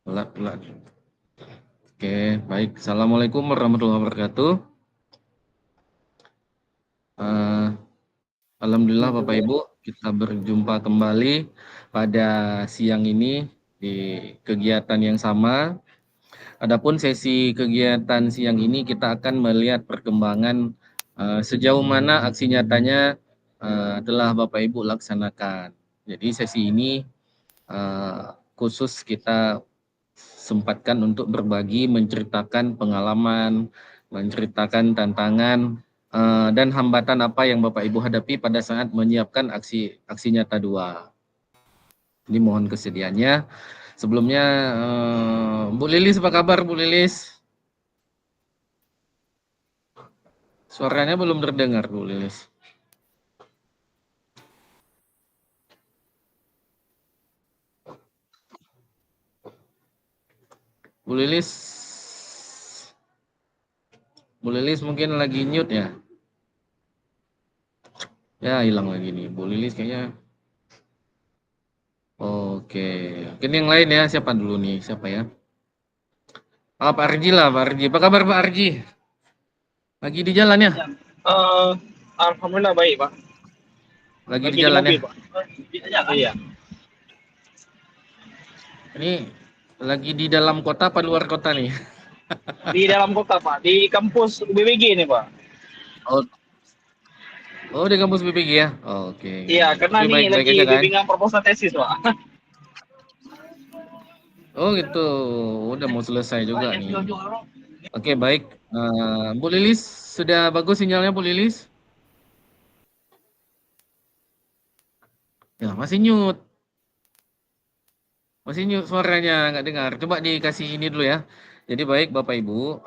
Pelat. Oke, baik. Assalamualaikum warahmatullahi wabarakatuh. Alhamdulillah Bapak Ibu, kita berjumpa kembali pada siang ini di kegiatan yang sama. Adapun sesi kegiatan siang ini kita akan melihat perkembangan sejauh mana aksi nyatanya telah Bapak Ibu laksanakan. Jadi sesi ini khusus kita sempatkan untuk berbagi, menceritakan pengalaman, menceritakan tantangan dan hambatan apa yang Bapak Ibu hadapi pada saat menyiapkan aksi nyata 2. Ini mohon kesediaannya. Sebelumnya Bu Lilis, apa kabar Bu Lilis? Suaranya belum terdengar Bu Lilis. Bu Lilis mungkin lagi mute ya. Ya hilang lagi nih. Bu Lilis kayaknya. Oke. Mungkin yang lain ya. Siapa dulu nih? Siapa ya? Pak Arji lah, Pak Arji. Apa kabar Pak Arji? Lagi di jalan ya? Eh, Alhamdulillah baik, Pak. Lagi di Lagi di jalan ya? mobil, Pak. Iya. Ini lagi di dalam kota apa luar kota nih? Di dalam kota, Pak. Di kampus UBBG ini, Pak. Oh, oh di kampus BPG ya? Oke. Iya, karena Tapi nih baik-baik lagi aja kan? bimbingan proposal tesis, Pak. Oh gitu. Udah mau selesai juga nih. Oke baik. Bu Lilis, sudah bagus sinyalnya Bu Lilis? Ya masih nyut. Masih nyut suaranya, nggak dengar. Coba dikasih ini dulu ya. Jadi baik Bapak Ibu,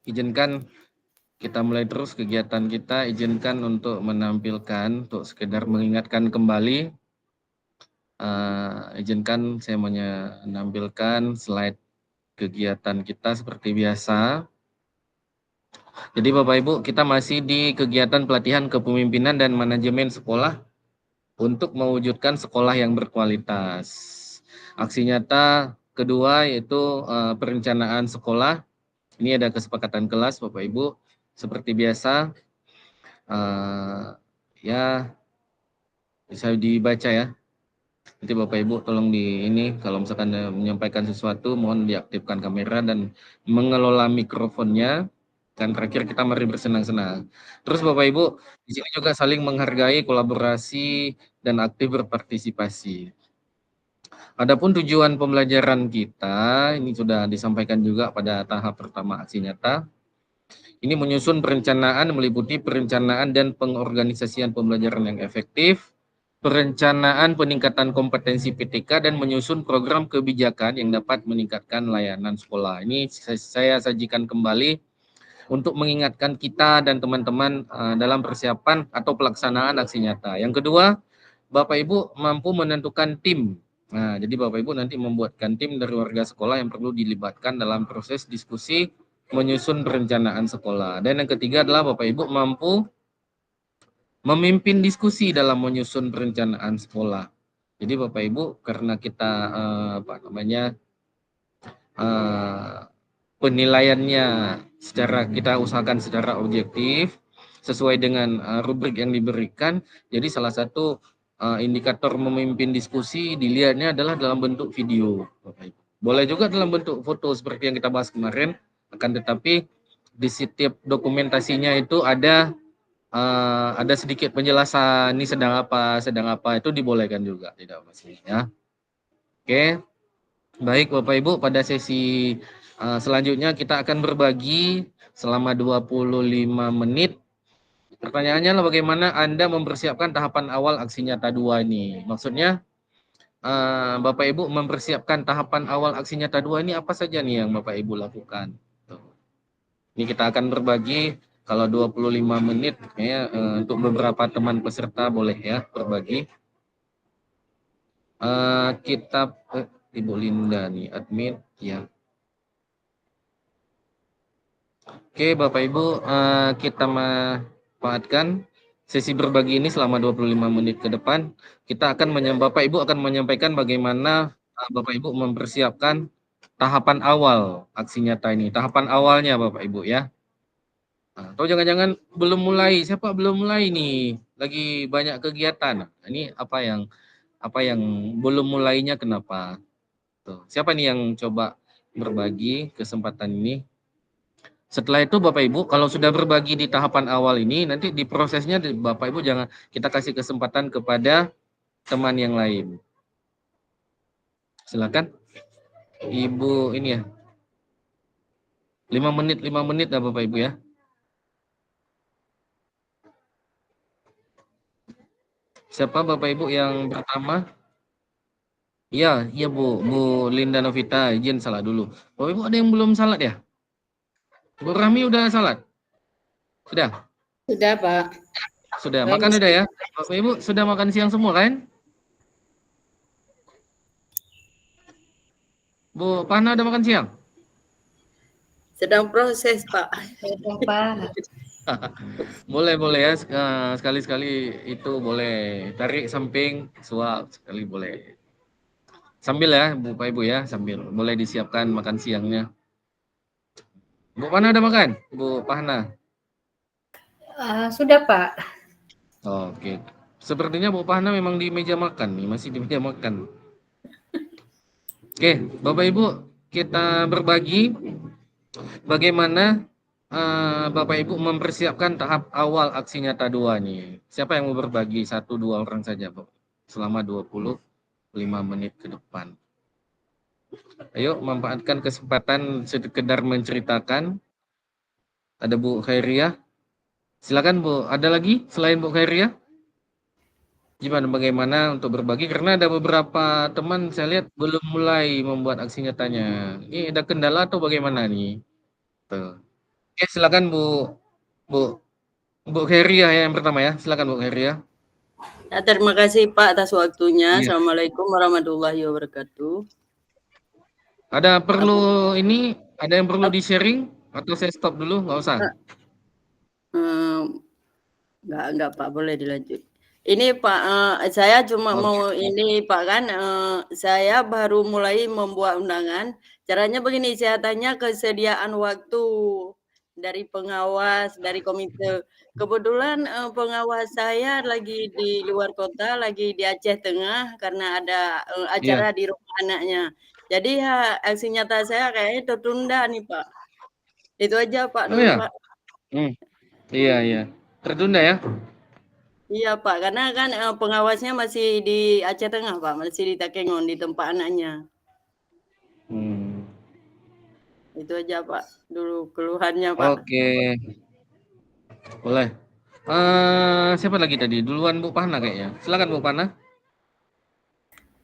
izinkan kita mulai terus kegiatan kita, izinkan untuk menampilkan, untuk sekedar mengingatkan kembali, izinkan saya menampilkan slide kegiatan kita seperti biasa. Jadi Bapak Ibu, kita masih di kegiatan pelatihan kepemimpinan dan manajemen sekolah untuk mewujudkan sekolah yang berkualitas. Aksi nyata kedua yaitu perencanaan sekolah. Ini ada kesepakatan kelas Bapak Ibu. Seperti biasa, ya bisa dibaca ya. Nanti Bapak Ibu tolong di ini kalau misalkan menyampaikan sesuatu mohon diaktifkan kamera dan mengelola mikrofonnya. Dan terakhir kita mari bersenang-senang. Terus Bapak Ibu di sini juga saling menghargai, kolaborasi dan aktif berpartisipasi. Adapun tujuan pembelajaran kita ini sudah disampaikan juga pada tahap pertama aksi nyata. Ini menyusun perencanaan meliputi perencanaan dan pengorganisasian pembelajaran yang efektif, perencanaan peningkatan kompetensi PTK dan menyusun program kebijakan yang dapat meningkatkan layanan sekolah. Ini saya sajikan kembali untuk mengingatkan kita dan teman-teman dalam persiapan atau pelaksanaan aksi nyata. Yang kedua, Bapak Ibu mampu menentukan tim. Nah, jadi Bapak Ibu nanti membuatkan tim dari warga sekolah yang perlu dilibatkan dalam proses diskusi menyusun perencanaan sekolah. Dan yang ketiga adalah Bapak Ibu mampu memimpin diskusi dalam menyusun perencanaan sekolah. Jadi Bapak Ibu karena kita penilaiannya kita usahakan secara objektif sesuai dengan rubrik yang diberikan. Jadi salah satu indikator memimpin diskusi dilihatnya adalah dalam bentuk video, Bapak Ibu. Boleh juga dalam bentuk foto seperti yang kita bahas kemarin, akan tetapi di setiap dokumentasinya itu ada sedikit penjelasan ini sedang apa itu dibolehkan juga, tidak masalah ya. Oke, baik Bapak Ibu, pada sesi selanjutnya kita akan berbagi selama 25 menit. Pertanyaannya adalah bagaimana Anda mempersiapkan tahapan awal aksi nyata 2 ini. Maksudnya Bapak Ibu mempersiapkan tahapan awal aksi nyata 2 ini apa saja nih yang Bapak Ibu lakukan. Ini kita akan berbagi kalau 25 menit ya, untuk beberapa teman peserta boleh ya berbagi. Kita Ibu Linda nih admin ya. Oke Bapak Ibu, kita manfaatkan sesi berbagi ini selama 25 menit ke depan. Kita akan Bapak Ibu akan menyampaikan bagaimana Bapak Ibu mempersiapkan tahapan awal aksi nyata ini. Tahapan awalnya Bapak Ibu ya. Atau jangan-jangan belum mulai, siapa belum mulai nih, lagi banyak kegiatan. Ini apa yang belum mulainya kenapa? Tuh. Siapa nih yang coba berbagi kesempatan ini? Setelah itu Bapak Ibu kalau sudah berbagi di tahapan awal ini, nanti di prosesnya Bapak Ibu jangan kita kasih kesempatan kepada teman yang lain. Silakan Ibu ini ya. 5 menit lah Bapak Ibu ya. Siapa Bapak Ibu yang pertama? Iya, iya Bu Linda Novita, izin salat dulu. Bapak Ibu ada yang belum salat ya? Bu Rahmi udah salat? Sudah? Sudah, Pak. Sudah. Saya Makan masih- udah ya? Bapak Ibu sudah makan siang semua kan? Bu Pana udah makan siang? Sedang proses, Pak. Sudah, Pak. Boleh ya, sekali-sekali itu boleh tarik samping, suap sekali boleh. Sambil ya, Bapak Ibu ya, sambil boleh disiapkan makan siangnya. Bu Pana udah makan? Bu Pana? Sudah, Pak. Oke. Sepertinya Bu Pana memang di meja makan nih, masih di meja makan. Oke, Bapak Ibu, kita berbagi bagaimana Bapak Ibu mempersiapkan tahap awal aksi nyata 2 nih. Siapa yang mau berbagi? 1-2 orang saja, Pak. Selama 25 menit ke depan. Ayo, manfaatkan kesempatan sekedar menceritakan. Ada Bu Khairia. Silakan Bu, ada lagi selain Bu Khairia? Bagaimana untuk berbagi? Karena ada beberapa teman saya lihat belum mulai membuat aksi nyatanya. Ini ada kendala atau bagaimana nih? Tuh. Oke, silakan Bu Khairia yang pertama ya. Silakan Bu Khairia. Ya, terima kasih Pak atas waktunya. Iya. Assalamualaikum warahmatullahi wabarakatuh. Ada yang perlu di-sharing atau saya stop dulu? Nggak usah. Enggak Pak, boleh dilanjut. Ini Pak, saya cuma mau ini Pak kan, saya baru mulai membuat undangan. Caranya begini, saya tanya kesediaan waktu dari pengawas, dari komite. Kebetulan pengawas saya lagi di luar kota, lagi di Aceh Tengah karena ada acara di rumah anaknya. Jadi ya aksi nyata saya kayaknya tertunda nih Pak. Itu aja Pak dulu Pak. Iya. Tertunda ya? Iya Pak, karena kan pengawasnya masih di Aceh Tengah Pak, masih di Takengon di tempat anaknya. Itu aja Pak, dulu keluhannya Pak. Oke. Boleh. Siapa lagi tadi? Duluan Bu Pana kayaknya. Silakan Bu Pana.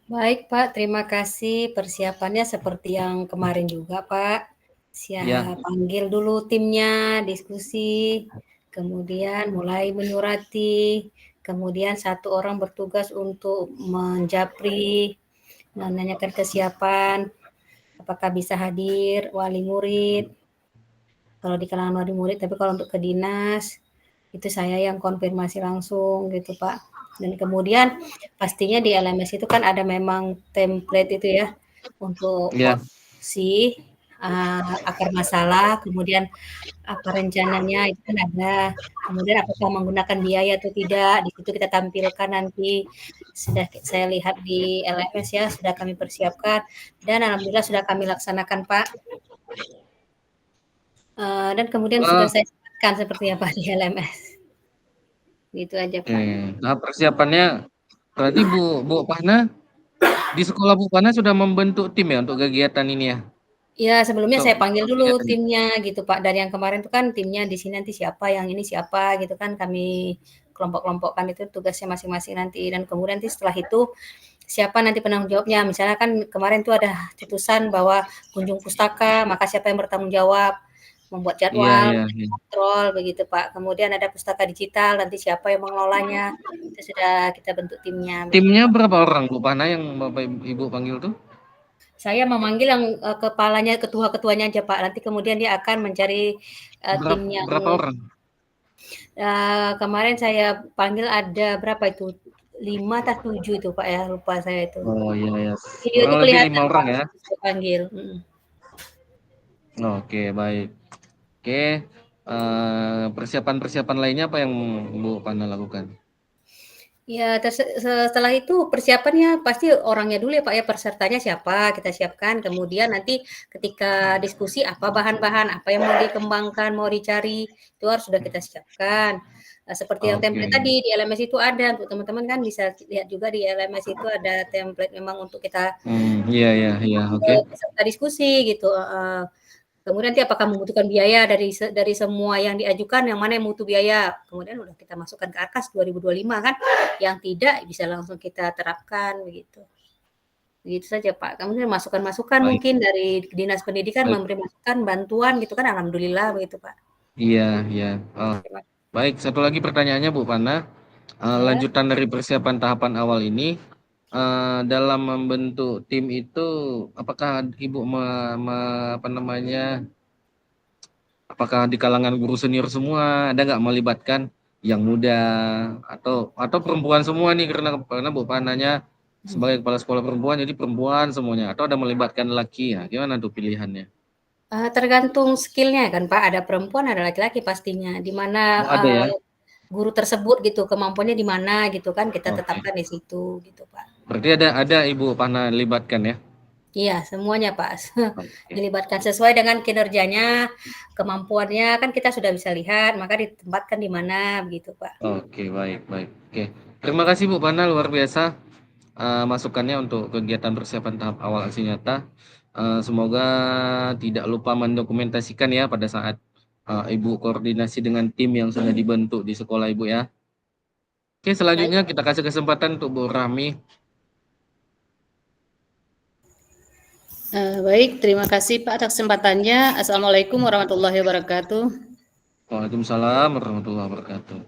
Baik, Pak. Terima kasih. Persiapannya seperti yang kemarin juga, Pak. Saya panggil dulu timnya, diskusi. Kemudian mulai menyurati. Kemudian satu orang bertugas untuk menjapri, menanyakan kesiapan, apakah bisa hadir wali murid. Kalau di kalangan wali murid, tapi kalau untuk ke dinas, itu saya yang konfirmasi langsung gitu Pak. Dan kemudian pastinya di LMS itu kan ada memang template itu ya, untuk opsi, akar masalah, kemudian apa rencananya itu kan ada. Kemudian apakah menggunakan biaya atau tidak, di situ kita tampilkan nanti. Sudah saya lihat di LMS ya, sudah kami persiapkan dan alhamdulillah sudah kami laksanakan Pak. Dan kemudian sudah saya sebutkan seperti apa di LMS. Gitu aja Pak. Nah persiapannya berarti Bu Pana di sekolah Bu Pana sudah membentuk tim ya untuk kegiatan ini ya? Ya sebelumnya saya panggil dulu timnya gitu Pak. Dari yang kemarin itu kan timnya di sini nanti siapa, yang ini siapa gitu kan, kami kelompok-kelompokkan itu tugasnya masing-masing nanti. Dan kemudian nanti setelah itu siapa nanti penanggung jawabnya. Misalnya kan kemarin itu ada putusan bahwa kunjung pustaka, maka siapa yang bertanggung jawab membuat jadwal, kontrol begitu Pak. Kemudian ada pustaka digital, nanti siapa yang mengelolanya, itu sudah kita bentuk timnya. Timnya berapa orang Bu Pana yang Bapak Ibu panggil tuh? Saya memanggil yang kepalanya, ketua-ketuanya aja Pak. Nanti kemudian dia akan mencari tim yang berapa orang? Kemarin saya panggil ada berapa itu? 5 atau 7 itu Pak ya, lupa saya itu. Oh iya ya. Video itu Kurang lebih 5 kelihatan Pak, orang ya. saya panggil. Oke, baik. Oke, persiapan-persiapan lainnya apa yang Bu Pana lakukan? Ya, setelah itu persiapannya pasti orangnya dulu ya Pak ya, pesertanya siapa, kita siapkan. Kemudian nanti ketika diskusi apa bahan-bahan, apa yang mau dikembangkan, mau dicari, itu harus sudah kita siapkan. Seperti yang template Oke. tadi di LMS itu ada, untuk teman-teman kan bisa lihat juga di LMS itu ada template memang untuk kita Iya, oke. peserta diskusi gitu. Kemudian nanti apakah membutuhkan biaya dari semua yang diajukan, yang mana yang butuh biaya. Kemudian udah kita masukkan ke ARKAS 2025 kan, yang tidak bisa langsung kita terapkan begitu. Begitu saja Pak. Kemudian masukan-masukan Baik. mungkin dari Dinas Pendidikan Baik. memberi masukan, bantuan gitu kan, alhamdulillah begitu Pak. Iya. Baik, satu lagi pertanyaannya Bu Pana. Lanjutan dari persiapan tahapan awal ini, dalam membentuk tim itu, apakah Ibu apakah di kalangan guru senior semua, ada nggak melibatkan yang muda atau perempuan semua nih, karena Bu Pananya sebagai kepala sekolah perempuan, jadi perempuan semuanya, atau ada melibatkan laki ya? Gimana tuh pilihannya? Tergantung skill-nya kan Pak, ada perempuan, ada laki-laki pastinya, di mana Ada ya? guru tersebut gitu, kemampuannya di mana gitu kan, kita Oke. tetapkan di situ gitu Pak. Berarti ada Ibu Pana libatkan ya? Iya, semuanya Pak. Oke. Dilibatkan sesuai dengan kinerjanya, kemampuannya kan kita sudah bisa lihat, maka ditempatkan di mana begitu Pak. Oke, baik. Oke. Terima kasih Bu Pana, luar biasa masukannya untuk kegiatan persiapan tahap awal aksi nyata. Semoga tidak lupa mendokumentasikan ya pada saat Ibu koordinasi dengan tim yang sudah dibentuk di sekolah Ibu ya. Oke, selanjutnya kita kasih kesempatan untuk Bu Rahmi. Baik, terima kasih Pak atas kesempatannya. Assalamualaikum warahmatullahi wabarakatuh. Waalaikumsalam warahmatullahi wabarakatuh.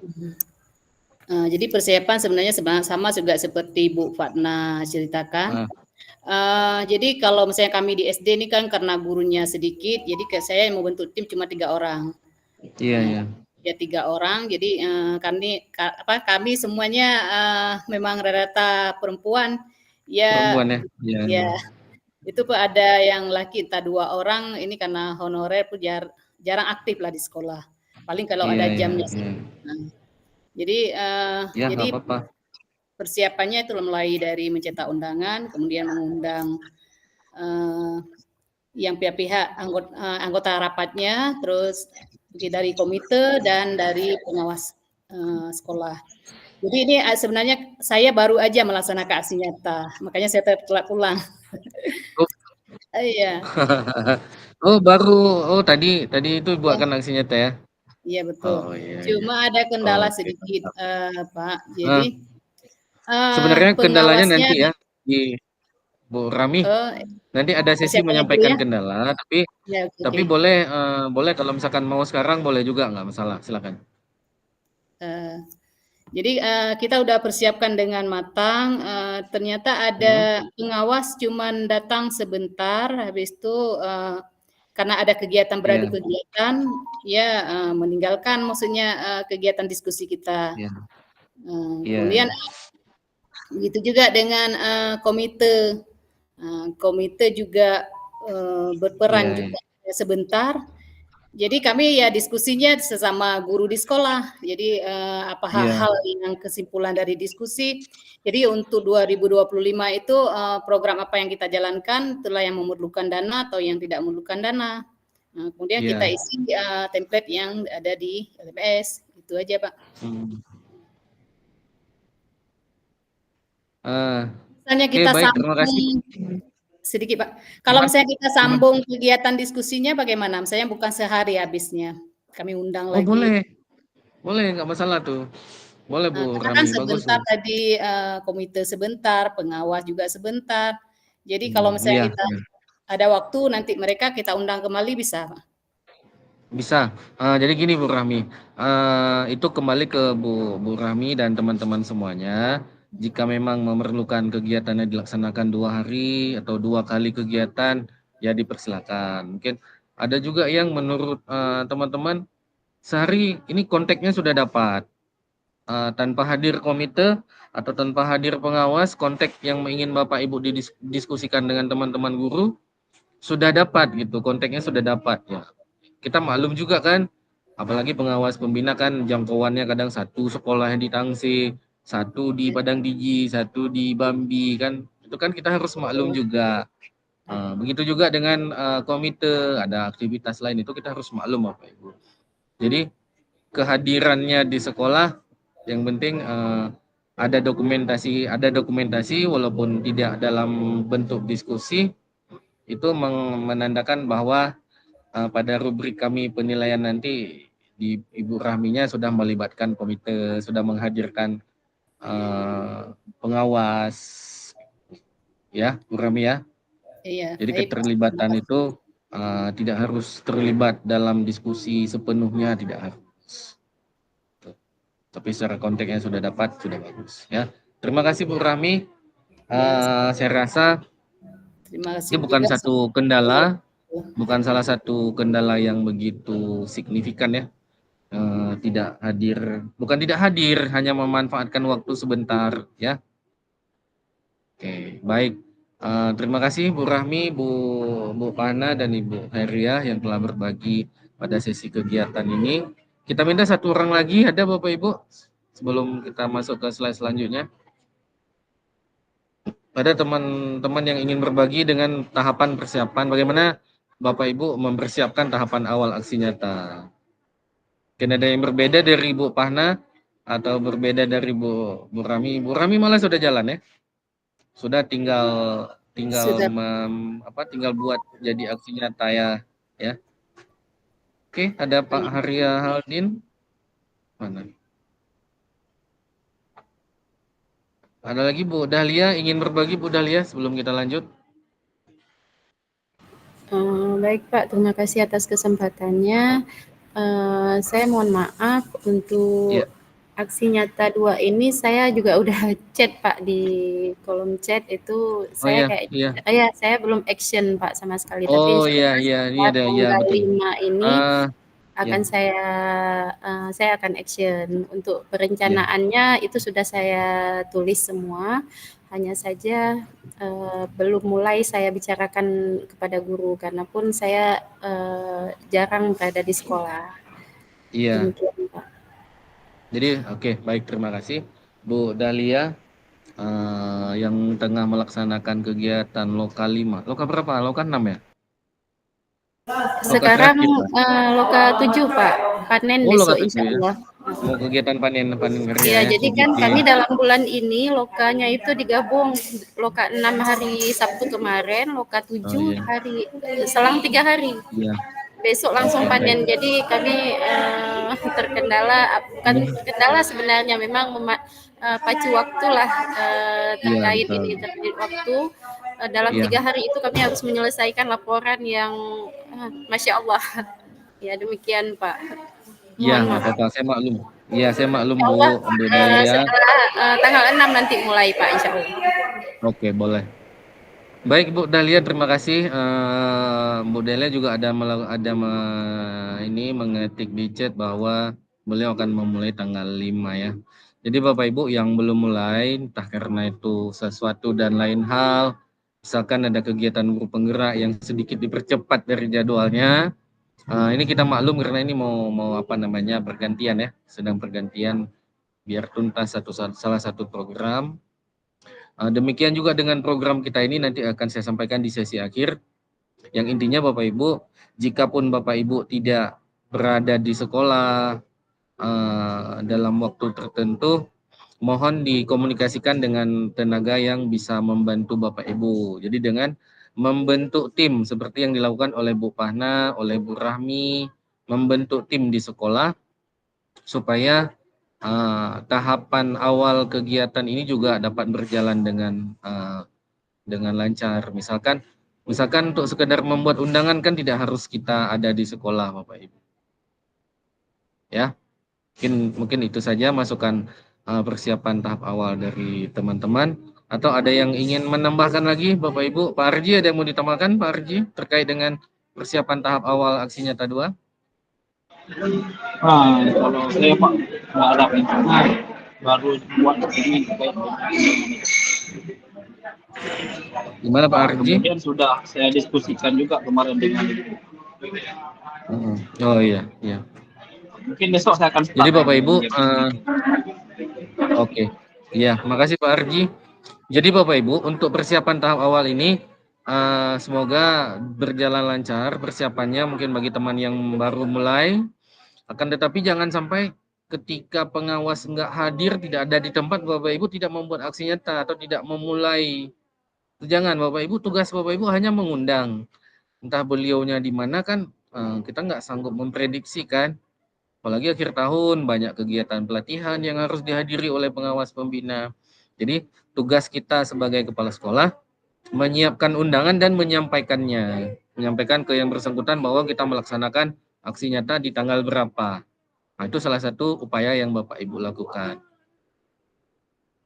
Jadi persiapan sebenarnya sama juga seperti Bu Fatna ceritakan. Jadi kalau misalnya kami di SD ini kan karena gurunya sedikit, jadi saya yang membentuk tim cuma 3 orang. Iya. Ya 3 orang, jadi kami semuanya memang rata-rata perempuan. Ya. Perempuan ya. Ya. Itu Pak ada yang laki entah 2 orang, ini karena honorer pun jarang aktif lah di sekolah. Paling kalau ada jamnya. Jadi jadi apa-apa. Persiapannya itu mulai dari mencetak undangan, kemudian mengundang yang pihak-pihak anggota rapatnya, terus dari komite dan dari pengawas sekolah. Jadi ini sebenarnya saya baru aja melaksanakan aksi nyata, makanya saya telat pulang. Iya. Tadi itu Ibu akan aksi nyata ya? Iya betul. Iya. Cuma ada kendala sedikit Pak. Jadi sebenarnya kendalanya nanti ya di Bu Rami. Nanti ada sesi menyampaikan kendala, tapi boleh kalau misalkan mau sekarang boleh juga, nggak masalah, silakan. Jadi kita udah persiapkan dengan matang. Ternyata ada pengawas cuman datang sebentar, habis itu karena ada kegiatan beradu kegiatan, ya meninggalkan maksudnya kegiatan diskusi kita. Kemudian begitu juga dengan komite. Komite juga berperan juga sebentar. Jadi kami ya diskusinya sesama guru di sekolah. Jadi apa hal-hal yang kesimpulan dari diskusi. Jadi untuk 2025 itu program apa yang kita jalankan, itulah yang memerlukan dana atau yang tidak memerlukan dana. Kemudian kita isi template yang ada di LMS. Itu aja Pak. Misalnya kita sambung sedikit Pak. Kalau misalnya kita sambung kegiatan diskusinya bagaimana? Misalnya bukan sehari habisnya, kami undang lagi. Boleh nggak masalah tuh. Boleh Bu Rami, kan sebentar bagus, tadi komite sebentar, pengawas juga sebentar. Jadi kalau misalnya kita ada waktu nanti mereka kita undang kembali bisa Pak? Bisa. Jadi gini Bu Rami, itu kembali ke Bu Rami dan teman-teman semuanya. Jika memang memerlukan kegiatannya dilaksanakan 2 hari atau 2 kali kegiatan, ya dipersilakan. Mungkin ada juga yang menurut teman-teman sehari ini kontaknya sudah dapat. tanpa hadir komite atau tanpa hadir pengawas, kontak yang ingin Bapak Ibu didiskusikan dengan teman-teman guru sudah dapat gitu, kontaknya sudah dapat ya. Kita maklum juga kan, apalagi pengawas pembina kan jangkauannya kadang satu sekolah yang di Tangsih, satu di Padang Diji, satu di Bambi kan, itu kan kita harus maklum juga. Begitu juga dengan komite, ada aktivitas lain itu kita harus maklum Bapak Ibu. Jadi kehadirannya di sekolah yang penting ada dokumentasi walaupun tidak dalam bentuk diskusi, itu menandakan bahwa pada rubrik kami penilaian nanti di Ibu Rahminya sudah melibatkan komite, sudah menghadirkan pengawas, ya Bu Rahmi ya. Iya. Jadi keterlibatan itu tidak harus terlibat dalam diskusi sepenuhnya, tidak harus. Tapi secara konteksnya sudah dapat, sudah bagus ya. Terima kasih Bu Rahmi. Saya rasa Terima kasih. ini bukan satu kendala, bukan salah satu kendala yang begitu signifikan ya. Tidak hadir, bukan tidak hadir, hanya memanfaatkan waktu sebentar ya. Oke, baik. Terima kasih Bu Rahmi, Bu Pana dan Ibu Heria yang telah berbagi pada sesi kegiatan ini. Kita minta satu orang lagi, ada Bapak Ibu, sebelum kita masuk ke slide selanjutnya. Ada teman-teman yang ingin berbagi dengan tahapan persiapan, bagaimana Bapak Ibu mempersiapkan tahapan awal aksi nyata. Mungkin ada yang berbeda dari Bu Pana atau berbeda dari Bu Rahmi. Bu Rahmi malah sudah jalan ya. Sudah tinggal buat jadi aksi nyata ya. Oke, ada Pak Haria Haldin. Mana? Ada lagi Bu Dahlia ingin berbagi, Bu Dahlia, sebelum kita lanjut. Baik Pak, terima kasih atas kesempatannya. Saya mohon maaf untuk aksi nyata 2 ini, saya juga udah chat Pak di kolom chat itu, saya saya belum action Pak sama sekali. Tapi ini ada ya betul. 5 ini akan saya akan action. Untuk perencanaannya itu sudah saya tulis semua, hanya saja belum mulai saya bicarakan kepada guru karena pun saya jarang berada di sekolah. Iya. Demikian, Pak. Jadi baik, terima kasih Bu Dahlia yang tengah melaksanakan kegiatan Loka 5. Loka berapa? Loka 6 ya? Sekarang Loka 7 Pak, panen besok insya Allah. Mau kegiatan panen kerja. Iya, jadi kan kami dalam bulan ini lokanya itu digabung, Loka 6 hari Sabtu kemarin, Loka 7 hari selang 3 hari. Iya. Besok langsung panen. Jadi kami terkendala, bukan kendala sebenarnya, memang pacu waktu lah terkait ini, terkait waktu. Dalam 3 hari itu kami harus menyelesaikan laporan yang Masya Allah. Ya demikian Pak. Iya, nggak apa-apa, saya maklum. Iya, saya maklum Bu Dahlia. Setelah tanggal 6 nanti mulai Pak, insya Allah. Oke, boleh. Baik Bu Dahlia, terima kasih. Bu Dahlia juga ada mengetik di chat bahwa beliau akan memulai tanggal 5 ya. Jadi Bapak Ibu yang belum mulai, entah karena itu sesuatu dan lain hal, misalkan ada kegiatan guru penggerak yang sedikit dipercepat dari jadwalnya, ini kita maklum karena ini mau pergantian ya, sedang pergantian biar tuntas salah satu program. Demikian juga dengan program kita ini nanti akan saya sampaikan di sesi akhir. Yang intinya Bapak Ibu, jikapun Bapak Ibu tidak berada di sekolah dalam waktu tertentu, mohon dikomunikasikan dengan tenaga yang bisa membantu Bapak Ibu. Jadi dengan membentuk tim seperti yang dilakukan oleh Bu Pana, oleh Bu Rahmi, membentuk tim di sekolah supaya tahapan awal kegiatan ini juga dapat berjalan dengan lancar. Misalkan untuk sekedar membuat undangan kan tidak harus kita ada di sekolah Bapak Ibu. Ya, mungkin itu saja masukan persiapan tahap awal dari teman-teman. Atau ada yang ingin menambahkan lagi Bapak Ibu? Pak Arji, ada yang mau ditambahkan Pak Arji terkait dengan persiapan tahap awal aksi nyata 2? Kalau saya Pak nggak ada rencana baru buat ini Gimana Pak Arji? kemudian sudah saya diskusikan juga kemarin dengan Oh iya, iya. mungkin besok saya akan start. Jadi Bapak Ibu, oke. Iya, makasih Pak Arji. Jadi Bapak Ibu, untuk persiapan tahap awal ini semoga berjalan lancar persiapannya, mungkin bagi teman yang baru mulai. Akan tetapi jangan sampai ketika pengawas nggak hadir, tidak ada di tempat, Bapak Ibu tidak membuat aksi nyata atau tidak memulai. Jangan Bapak Ibu, tugas Bapak Ibu hanya mengundang. Entah beliaunya di mana kan kita nggak sanggup memprediksi kan. Apalagi akhir tahun banyak kegiatan pelatihan yang harus dihadiri oleh pengawas pembina. Jadi tugas kita sebagai kepala sekolah menyiapkan undangan dan menyampaikannya. Menyampaikan ke yang bersangkutan bahwa kita melaksanakan aksi nyata di tanggal berapa. Nah, itu salah satu upaya yang Bapak Ibu lakukan.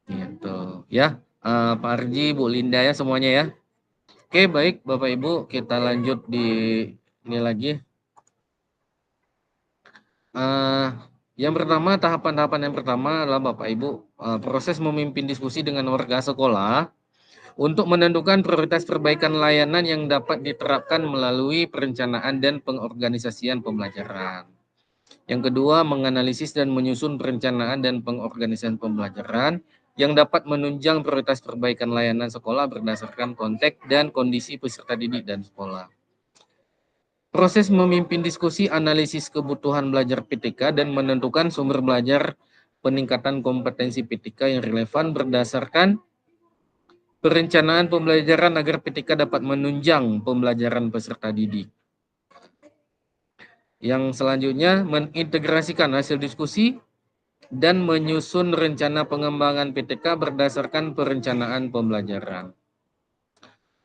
Gitu. Ya, Pak Arji, Bu Linda ya semuanya ya. Oke, baik Bapak Ibu, kita lanjut di ini lagi. Yang pertama, tahapan-tahapan yang pertama adalah Bapak Ibu proses memimpin diskusi dengan warga sekolah untuk menentukan prioritas perbaikan layanan yang dapat diterapkan melalui perencanaan dan pengorganisasian pembelajaran. Yang kedua, menganalisis dan menyusun perencanaan dan pengorganisasian pembelajaran yang dapat menunjang prioritas perbaikan layanan sekolah berdasarkan konteks dan kondisi peserta didik dan sekolah. Proses memimpin diskusi analisis kebutuhan belajar PTK dan menentukan sumber belajar peningkatan kompetensi PTK yang relevan berdasarkan perencanaan pembelajaran agar PTK dapat menunjang pembelajaran peserta didik. Yang selanjutnya, mengintegrasikan hasil diskusi dan menyusun rencana pengembangan PTK berdasarkan perencanaan pembelajaran.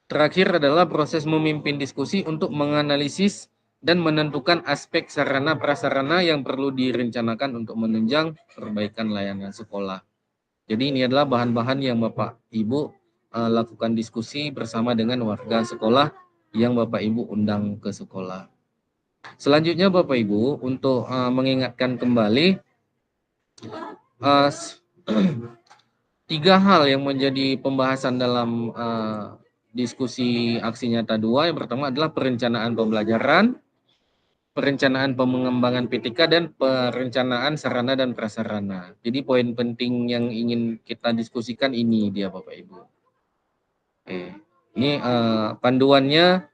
Terakhir adalah proses memimpin diskusi untuk menganalisis dan menentukan aspek sarana prasarana yang perlu direncanakan untuk menunjang perbaikan layanan sekolah. Jadi ini adalah bahan-bahan yang Bapak Ibu lakukan diskusi bersama dengan warga sekolah yang Bapak Ibu undang ke sekolah. Selanjutnya Bapak Ibu untuk mengingatkan kembali 3 hal yang menjadi pembahasan dalam diskusi aksi nyata 2. Yang pertama adalah perencanaan pembelajaran, perencanaan pengembangan PTK, dan perencanaan sarana dan prasarana. Jadi poin penting yang ingin kita diskusikan ini dia Bapak Ibu. Oke. Ini panduannya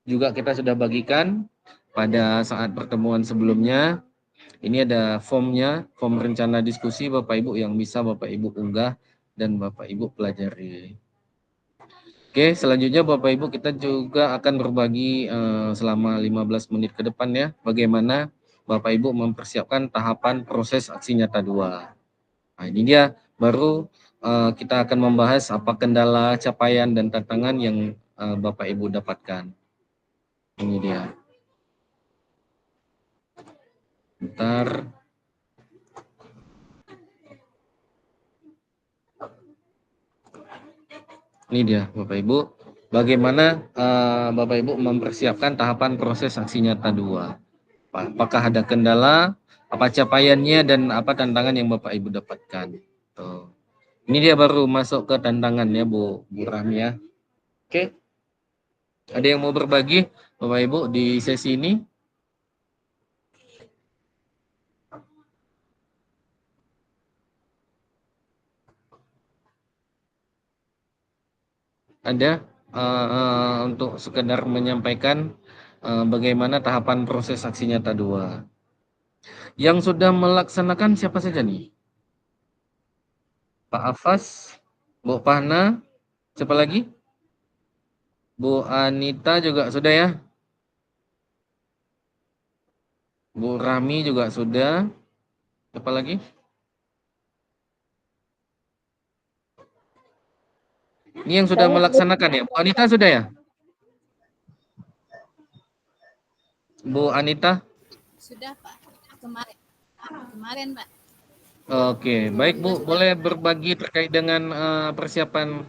juga kita sudah bagikan pada saat pertemuan sebelumnya. Ini ada formnya, form rencana diskusi Bapak Ibu yang bisa Bapak Ibu unggah dan Bapak Ibu pelajari. Oke, selanjutnya Bapak Ibu kita juga akan berbagi selama 15 menit ke depan ya, bagaimana Bapak Ibu mempersiapkan tahapan proses aksi nyata 2. Nah, ini dia baru kita akan membahas apa kendala, capaian, dan tantangan yang Bapak Ibu dapatkan. Ini dia. Bentar. Ini dia Bapak Ibu. Bagaimana Bapak Ibu mempersiapkan tahapan proses aksi nyata 2. Apakah ada kendala, apa capaiannya, dan apa tantangan yang Bapak Ibu dapatkan. Tuh. Ini dia baru masuk ke tantangannya Bu Rahmi ya. Oke. Ada yang mau berbagi Bapak Ibu di sesi ini? Ada untuk sekedar menyampaikan bagaimana tahapan proses aksi nyata 2. Yang sudah melaksanakan siapa saja nih? Pak Afas, Bu Fahna, siapa lagi? Bu Anita juga sudah ya? Bu Rahmi juga sudah. Siapa lagi? Ini yang sudah melaksanakan ya? Bu Anita sudah ya? Bu Anita? Sudah Pak, kemarin Pak. Oke, baik Bu, boleh berbagi terkait dengan persiapan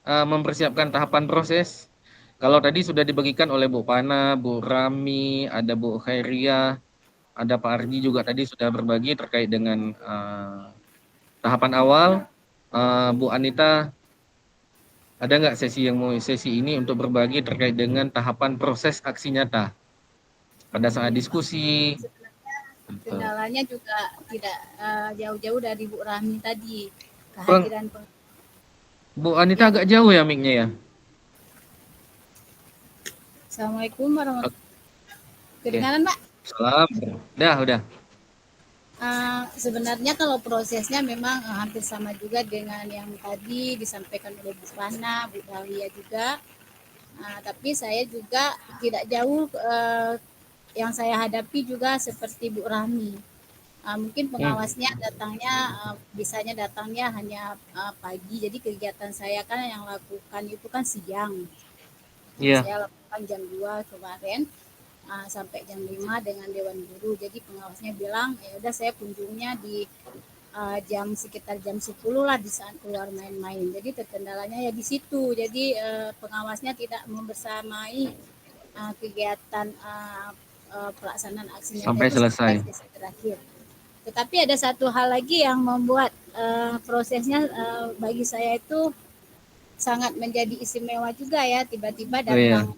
mempersiapkan tahapan proses. Kalau tadi sudah dibagikan oleh Bu Pana, Bu Rami, ada Bu Khairia, ada Pak Arji juga tadi sudah berbagi terkait dengan tahapan awal, Bu Anita, ada nggak sesi ini untuk berbagi terkait dengan tahapan proses aksi nyata pada saat diskusi? Kendalanya juga tidak jauh-jauh dari Bu Rahmi tadi, Bang, kehadiran Bu Anita agak jauh ya mic-nya ya. Assalamualaikum warahmatullahi wabarakatuh. Kedengaran, Pak? Salam. Udah. Sebenarnya kalau prosesnya memang hampir sama juga dengan yang tadi disampaikan oleh Bu Fana, Bu Dahlia juga. Tapi saya juga tidak jauh yang saya hadapi juga seperti Bu Rahmi. Mungkin pengawasnya bisanya datangnya hanya pagi. Jadi kegiatan saya kan yang lakukan itu kan siang. Saya lakukan jam 2 kemarin sampai jam 5 dengan Dewan Guru. Jadi pengawasnya bilang, ya udah saya kunjungnya di sekitar jam 10 lah di saat keluar main-main. Jadi terkendalanya ya di situ. Jadi pengawasnya tidak membersamai kegiatan pelaksanaan aksinya sampai selesai. Terakhir. Tetapi ada satu hal lagi yang membuat prosesnya bagi saya itu sangat menjadi istimewa juga ya, tiba-tiba datang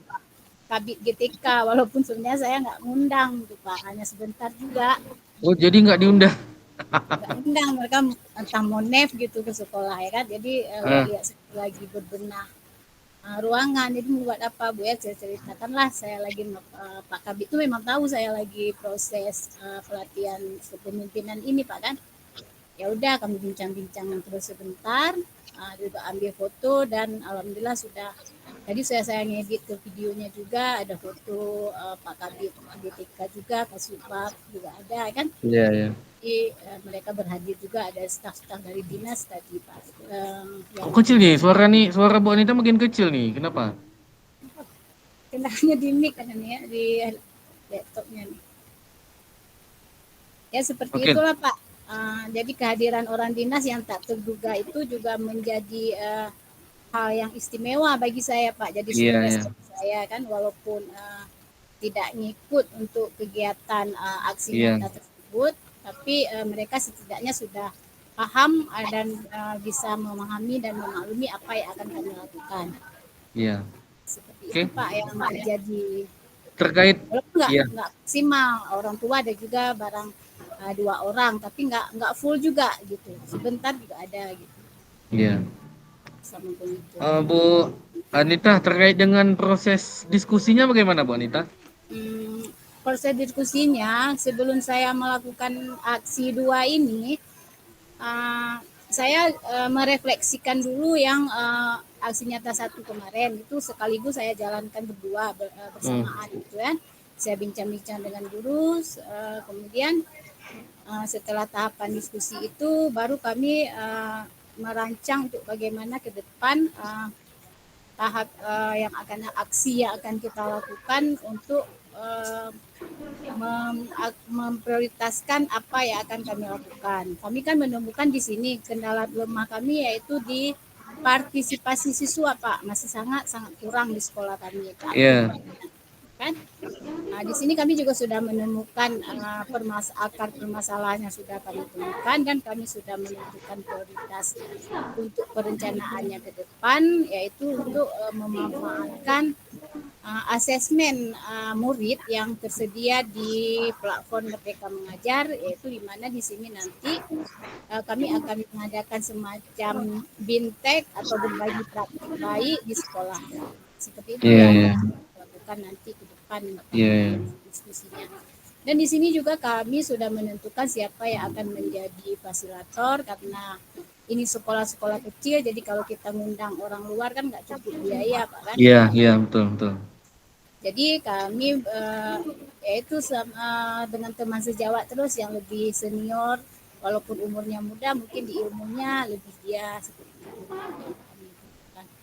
Kabid GTK, walaupun sebenarnya saya nggak ngundang tuh Pak, hanya sebentar juga. Oh, jadi nggak diundang? Nggak undang, mereka entah monef gitu ke sekolah ya kan, jadi lihat lagi berbenah ruangan, jadi membuat apa Bu ya, saya ceritakanlah saya lagi Pak Kabid itu memang tahu saya lagi proses pelatihan kepemimpinan ini Pak kan. Ya udah kami bincang-bincang terus sebentar, juga ambil foto dan alhamdulillah sudah. Tadi saya ngedit ke videonya juga, ada foto Pak Kabid GTK juga, Pak Subak juga ada kan. Iya. Jadi mereka berhadir juga, ada staf-staf dari dinas tadi Pak. Kok kecil nih suara Bu Anita makin kecil nih, kenapa? Kendalanya di mic kan ya, di laptopnya nih. Ya seperti itulah Pak. Jadi kehadiran orang dinas yang tak terduga itu juga menjadi hal yang istimewa bagi saya Pak. Jadi saya kan walaupun tidak ngikut untuk kegiatan aksi nyata tersebut, tapi mereka setidaknya sudah paham dan bisa memahami dan memaklumi apa yang akan kami lakukan. Iya. Seperti itu Pak yang terjadi. Terkait nggak maksimal, orang tua ada juga barang 2 orang, tapi nggak full juga gitu, sebentar juga ada gitu. Iya. Bu Anita, terkait dengan proses diskusinya bagaimana Bu Anita? Proses diskusinya sebelum saya melakukan aksi 2 ini, saya merefleksikan dulu yang aksi nyata 1 kemarin itu sekaligus saya jalankan berdua bersamaan gitu kan. Saya bincang-bincang dengan guru, kemudian setelah tahapan diskusi itu baru kami merancang untuk bagaimana ke depan tahap aksi yang akan kita lakukan untuk memprioritaskan apa yang akan kami lakukan. Kami kan menemukan di sini kendala lemah kami yaitu di partisipasi siswa Pak, masih sangat kurang di sekolah kami. Kan? Nah, di sini kami juga sudah menemukan akar permasalahannya sudah kami temukan dan kami sudah menentukan prioritas untuk perencanaannya ke depan, yaitu untuk memanfaatkan asesmen murid yang tersedia di platform Merdeka Mengajar, yaitu di mana di sini nanti kami akan mengadakan semacam bintek atau berbagi praktik baik di sekolah. Seperti itu nanti ke depan diskusinya. Dan di sini juga kami sudah menentukan siapa yang akan menjadi fasilitator karena ini sekolah-sekolah kecil, jadi kalau kita ngundang orang luar kan nggak cukup biaya Pak kan? Iya betul. Jadi kami yaitu dengan teman sejawat terus yang lebih senior, walaupun umurnya muda mungkin di ilmunya lebih dia seperti itu.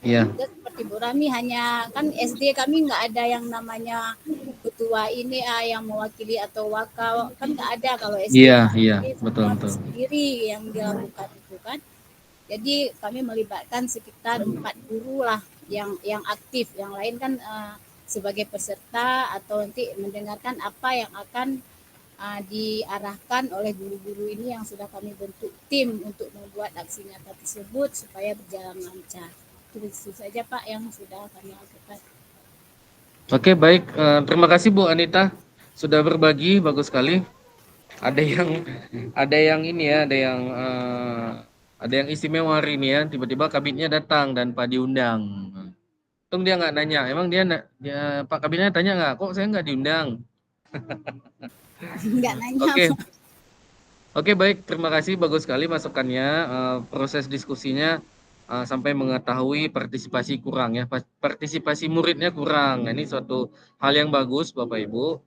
Seperti Bu Rami, hanya kan SD kami nggak ada yang namanya ketua ini yang mewakili atau wakal, kan nggak ada kalau SD. Betul. Sendiri yang dilakukan itu kan. Jadi kami melibatkan sekitar 4 guru lah yang aktif, yang lain kan sebagai peserta atau nanti mendengarkan apa yang akan diarahkan oleh guru-guru ini yang sudah kami bentuk tim untuk membuat aksi nyata tersebut supaya berjalan lancar. Itu saja Pak yang sudah kami lakukan. Oke, baik. Terima kasih Bu Anita sudah berbagi, bagus sekali. Ada yang ini ya, ada yang istimewa hari ini ya. Tiba-tiba kabinetnya datang dan Pak diundang. Untung dia nggak nanya. Emang dia Pak kabinetnya tanya nggak? Kok saya nggak diundang? Nggak nanya. Oke, baik. Terima kasih. Bagus sekali masukannya. Proses diskusinya sampai mengetahui partisipasi kurang ya. Partisipasi muridnya kurang. Nah, ini suatu hal yang bagus Bapak Ibu.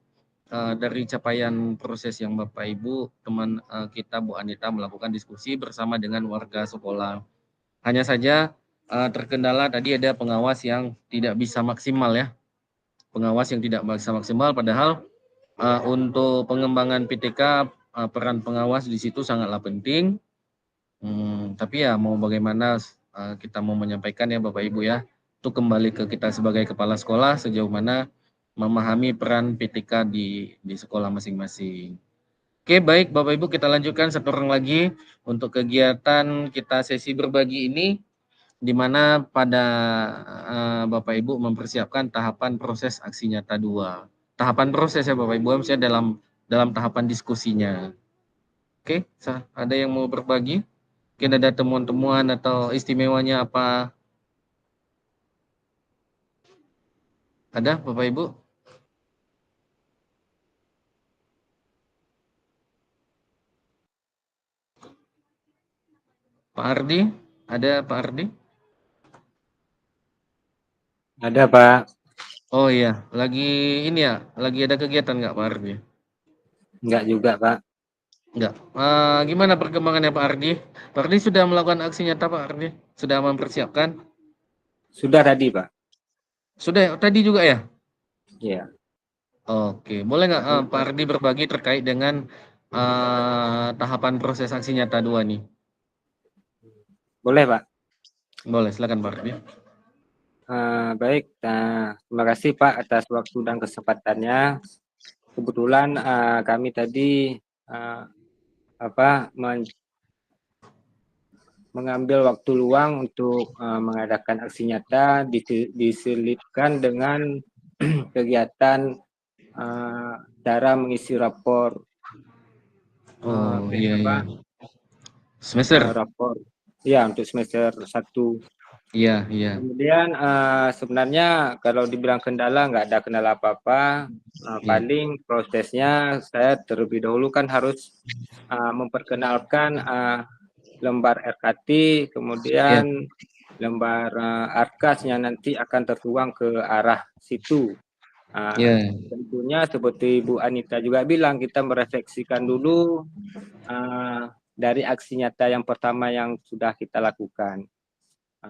Dari capaian proses yang Bapak Ibu, teman kita Bu Anita melakukan diskusi bersama dengan warga sekolah. Hanya saja terkendala tadi ada pengawas yang tidak bisa maksimal ya. Pengawas yang tidak bisa maksimal padahal untuk pengembangan PTK peran pengawas di situ sangatlah penting. Tapi ya mau bagaimana kita mau menyampaikan ya Bapak Ibu ya, itu kembali ke kita sebagai kepala sekolah sejauh mana memahami peran PTK di sekolah masing-masing. Oke, baik Bapak Ibu, kita lanjutkan satu orang lagi untuk kegiatan kita sesi berbagi ini, di mana pada Bapak Ibu mempersiapkan tahapan proses aksi nyata 2. Tahapan proses ya Bapak Ibu, misalnya dalam tahapan diskusinya. Oke, ada yang mau berbagi? Mungkin ada temuan-temuan atau istimewanya apa? Ada Bapak Ibu? Pak Ardi? Ada Pak Ardi? Ada Pak. Oh iya, lagi ini ya, lagi ada kegiatan nggak Pak Ardi? Enggak juga Pak. Enggak. Gimana perkembangannya Pak Ardi? Pak Ardi sudah melakukan aksi nyata Pak Ardi? Sudah mempersiapkan? Sudah tadi Pak. Sudah tadi juga ya? Iya. Oke, boleh nggak Pak Ardi berbagi terkait dengan tahapan proses aksi nyata 2 nih? Boleh Pak. Boleh, silakan Pak Ardi. Baik, terima kasih Pak atas waktu dan kesempatannya. Kebetulan kami tadi mengambil waktu luang untuk mengadakan aksi nyata diselipkan dengan kegiatan cara mengisi rapor. Iya. Semester. Rapor. Ya, untuk semester 1. Iya. Kemudian sebenarnya kalau dibilang kendala, nggak ada kendala apa-apa. Paling prosesnya saya terlebih dahulu kan harus memperkenalkan lembar RKT, kemudian lembar arkasnya nanti akan tertuang ke arah situ. Tentunya seperti Bu Anita juga bilang, kita merefleksikan dulu dari aksi nyata yang pertama yang sudah kita lakukan.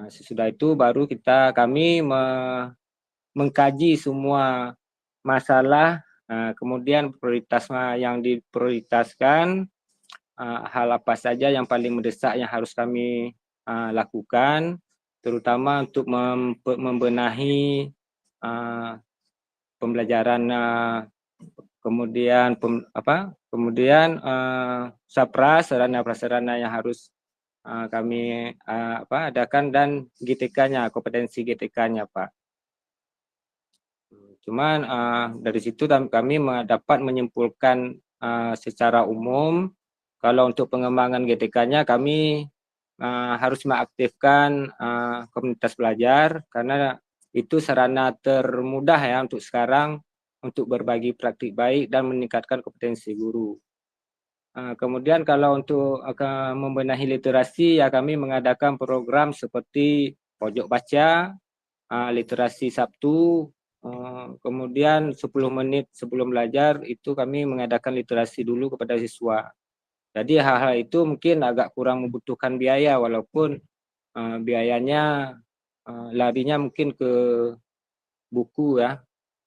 Sesudah itu baru kami mengkaji semua masalah, kemudian prioritas yang diprioritaskan, hal apa saja yang paling mendesak yang harus kami lakukan, terutama untuk membenahi pembelajaran, kemudian sarana prasarana yang harus kami adakan, dan GTK-nya, kompetensi GTK-nya Pak. Cuman dari situ kami dapat menyimpulkan secara umum kalau untuk pengembangan GTK-nya kami harus mengaktifkan komunitas belajar, karena itu sarana termudah ya untuk sekarang untuk berbagi praktik baik dan meningkatkan kompetensi guru. Kemudian kalau untuk membenahi literasi, ya kami mengadakan program seperti pojok baca, literasi Sabtu, kemudian 10 menit sebelum belajar itu kami mengadakan literasi dulu kepada siswa. Jadi hal-hal itu mungkin agak kurang membutuhkan biaya, walaupun biayanya larinya mungkin ke buku ya,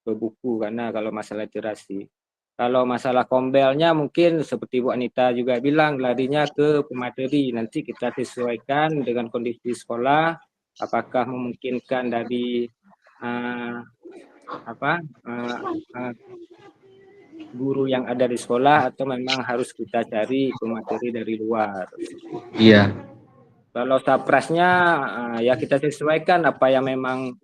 karena kalau masalah literasi. Kalau masalah kombelnya mungkin seperti Bu Anita juga bilang, larinya ke pemateri. Nanti kita sesuaikan dengan kondisi sekolah, apakah memungkinkan dari guru yang ada di sekolah atau memang harus kita cari pemateri dari luar. Iya. Kalau saprasnya ya kita sesuaikan apa yang memang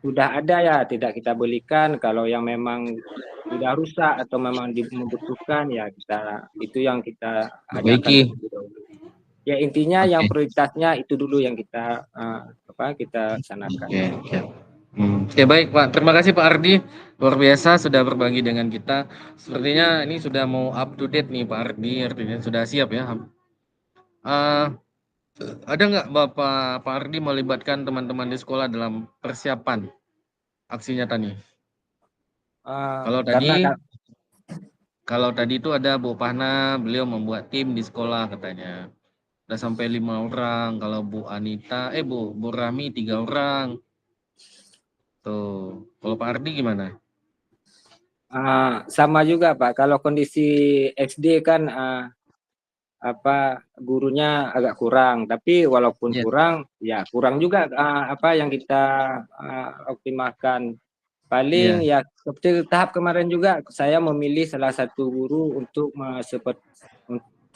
sudah ada ya, tidak kita belikan. Kalau yang memang sudah rusak atau memang membutuhkan ya kita itu yang kita adakan. Ya intinya yang prioritasnya itu dulu yang kita kita sanakan. Oke, baik Pak. Terima kasih Pak Ardi. Luar biasa sudah berbagi dengan kita. Sepertinya ini sudah mau up to date nih Pak Ardi. Artinya sudah siap ya. Ada nggak Pak Ardi melibatkan teman-teman di sekolah dalam persiapan aksi nyata nih? Kalau tadi itu ada Bu Fahna, beliau membuat tim di sekolah katanya. Udah sampai 5 orang. Kalau Bu Anita, Bu Rami 3 orang. Tuh, kalau Pak Ardi gimana? Sama juga Pak. Kalau kondisi SD kan gurunya agak kurang. Tapi walaupun kurang, ya kurang juga yang kita optimalkan. Paling ya seperti tahap kemarin juga saya memilih salah satu guru untuk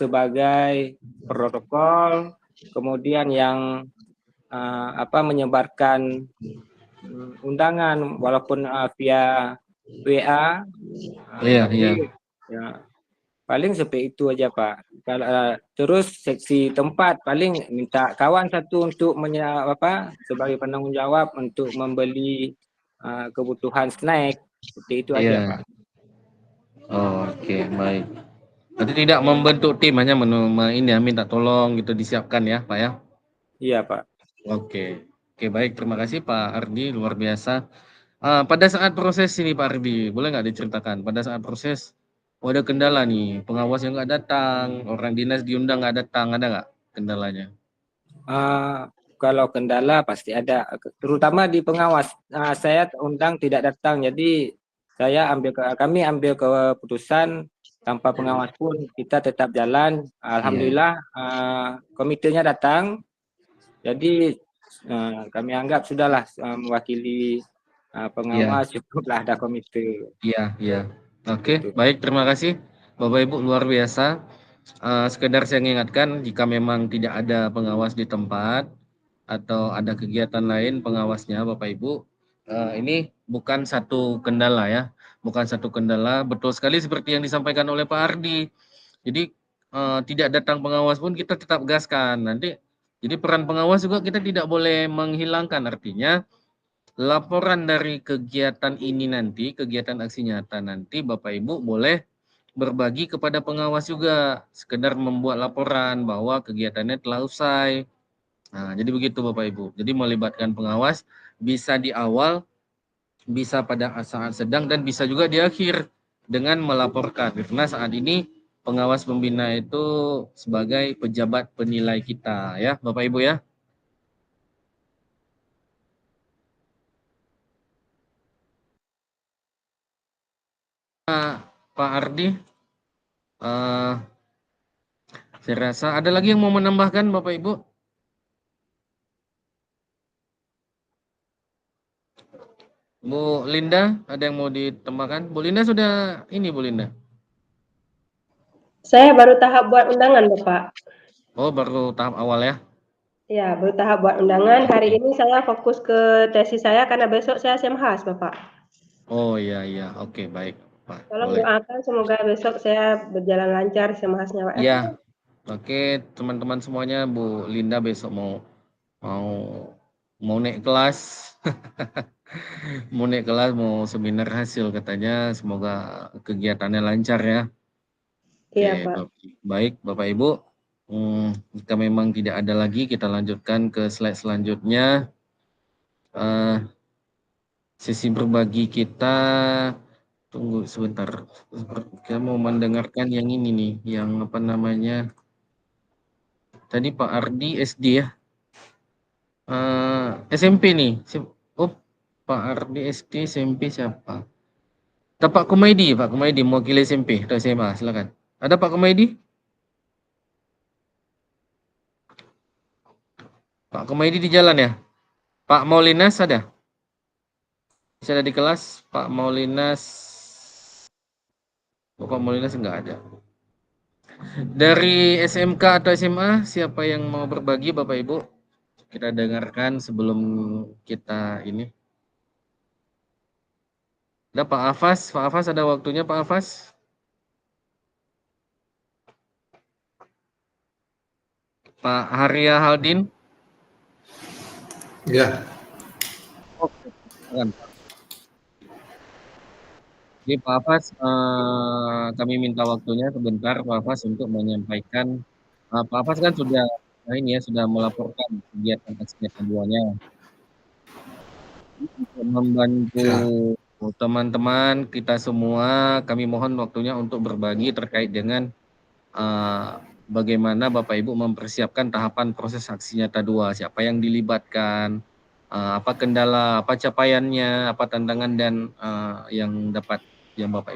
sebagai protokol, kemudian yang menyebarkan undangan walaupun via WA. Iya. Ya, paling seperti itu aja Pak. Terus seksi tempat paling minta kawan satu untuk sebagai penanggung jawab untuk membeli kebutuhan snack, seperti itu aja Pak. Oke, baik. Berarti tidak membentuk tim, hanya minta tolong gitu disiapkan ya Pak ya? Iya Pak. Oke, baik, terima kasih Pak Ardi, luar biasa. Pada saat proses ini Pak Ardi, boleh nggak diceritakan pada saat proses ada kendala nih, pengawas yang nggak datang, orang dinas diundang nggak datang, ada nggak kendalanya? Kalau kendala pasti ada, terutama di pengawas. Saya undang tidak datang, jadi kami ambil keputusan tanpa pengawas pun kita tetap jalan. Alhamdulillah komitenya datang, jadi kami anggap sudahlah mewakili pengawas, cukuplah ada komite. Iya. Oke, baik, terima kasih Bapak Ibu, luar biasa. Sekedar saya ingatkan, jika memang tidak ada pengawas di tempat atau ada kegiatan lain pengawasnya Bapak Ibu, ini bukan satu kendala ya, betul sekali seperti yang disampaikan oleh Pak Ardi. Jadi tidak datang pengawas pun kita tetap gaskan nanti. Jadi peran pengawas juga kita tidak boleh menghilangkan, artinya laporan dari kegiatan ini nanti, kegiatan aksi nyata nanti Bapak Ibu boleh berbagi kepada pengawas juga, sekedar membuat laporan bahwa kegiatannya telah usai. Nah, jadi begitu Bapak Ibu. Jadi melibatkan pengawas bisa di awal, bisa pada saat sedang, dan bisa juga di akhir dengan melaporkan. Karena saat ini pengawas pembina itu sebagai pejabat penilai kita ya Bapak Ibu ya. Pak Ardi, saya rasa ada lagi yang mau menambahkan Bapak Ibu? Bu Linda, ada yang mau ditambahkan? Bu Linda sudah ini Bu Linda? Saya baru tahap buat undangan Bapak. Oh, baru tahap awal ya? Ya, baru tahap buat undangan. Hari ini saya fokus ke tesis saya karena besok saya SMHAS Bapak. Oh iya, oke, baik Pak. Tolong doakan semoga besok saya berjalan lancar SMHAS-nya Pak. Iya, oke teman-teman semuanya, Bu Linda besok mau naik kelas. Mau naik kelas, mau seminar hasil katanya, semoga kegiatannya lancar ya. Iya Pak. Baik Bapak Ibu, jika memang tidak ada lagi kita lanjutkan ke slide selanjutnya. Sesi berbagi kita, tunggu sebentar, kita mau mendengarkan yang ini nih, yang apa namanya, tadi Pak Ardi SD ya, SMP nih. Pak Ardi SD, SMP siapa? Ada Pak Kumaidi mewakili SMP atau SMA, silakan. Ada Pak Kumaidi? Pak Kumaidi di jalan ya? Pak Maulinas ada? Bisa ada di kelas, Pak Maulinas. Bapak Molinas enggak ada. Dari SMK atau SMA, siapa yang mau berbagi Bapak Ibu? Kita dengarkan sebelum kita ini. Ada Pak Afas ada waktunya Pak Afas? Pak Haria Haldin? Ya. Oke, jadi Pak Afas, kami minta waktunya sebentar Pak Afas untuk menyampaikan. Pak Afas kan sudah ini ya, sudah melaporkan kegiatan keduanya. Untuk membantu teman-teman kita semua, kami mohon waktunya untuk berbagi terkait dengan bagaimana Bapak Ibu mempersiapkan tahapan proses aksi nyata 2, siapa yang dilibatkan, apa kendala, apa capaiannya, apa tantangan dan yang Bapak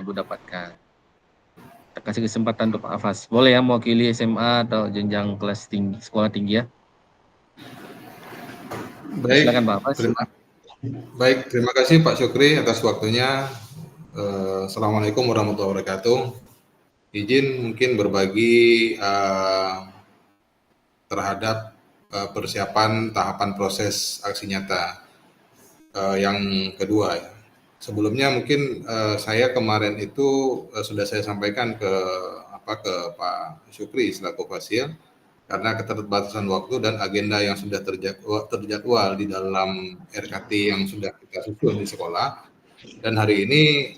Ibu dapatkan. Kita kasih kesempatan untuk Pak Afas. Boleh ya mewakili SMA atau jenjang kelas tinggi, sekolah tinggi ya. Baik. Silakan Pak Afas. Baik, terima kasih Pak Syukri atas waktunya. Assalamualaikum warahmatullahi wabarakatuh. Izin mungkin berbagi terhadap persiapan tahapan proses aksi nyata yang kedua ya. Sebelumnya mungkin saya kemarin itu sudah saya sampaikan ke Pak Syukri selaku Fasil karena keterbatasan waktu dan agenda yang sudah terjadwal di dalam RKT yang sudah kita susun di sekolah. Dan hari ini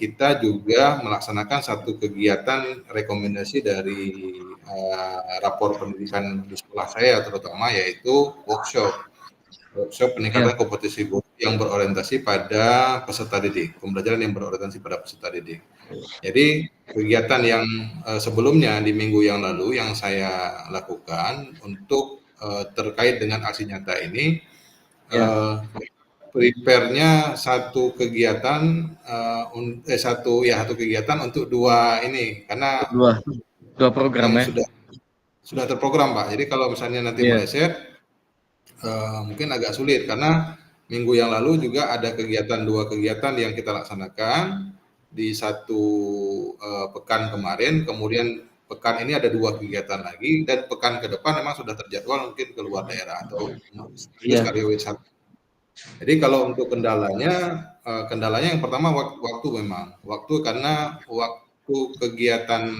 kita juga melaksanakan satu kegiatan rekomendasi dari rapor pendidikan di sekolah saya terutama, yaitu workshop peningkatan kompetisi guru yang berorientasi pada peserta didik, pembelajaran yang berorientasi pada peserta didik. Jadi kegiatan yang sebelumnya di minggu yang lalu yang saya lakukan untuk terkait dengan aksi nyata ini, prepare-nya satu kegiatan satu kegiatan untuk dua ini karena dua program ya sudah terprogram Pak. Jadi kalau misalnya nanti meleset mungkin agak sulit karena minggu yang lalu juga ada dua kegiatan yang kita laksanakan di satu pekan kemarin, kemudian pekan ini ada 2 kegiatan lagi dan pekan ke depan memang sudah terjadwal mungkin ke luar daerah atau wisata. Jadi kalau untuk kendalanya yang pertama waktu memang. Waktu karena waktu kegiatan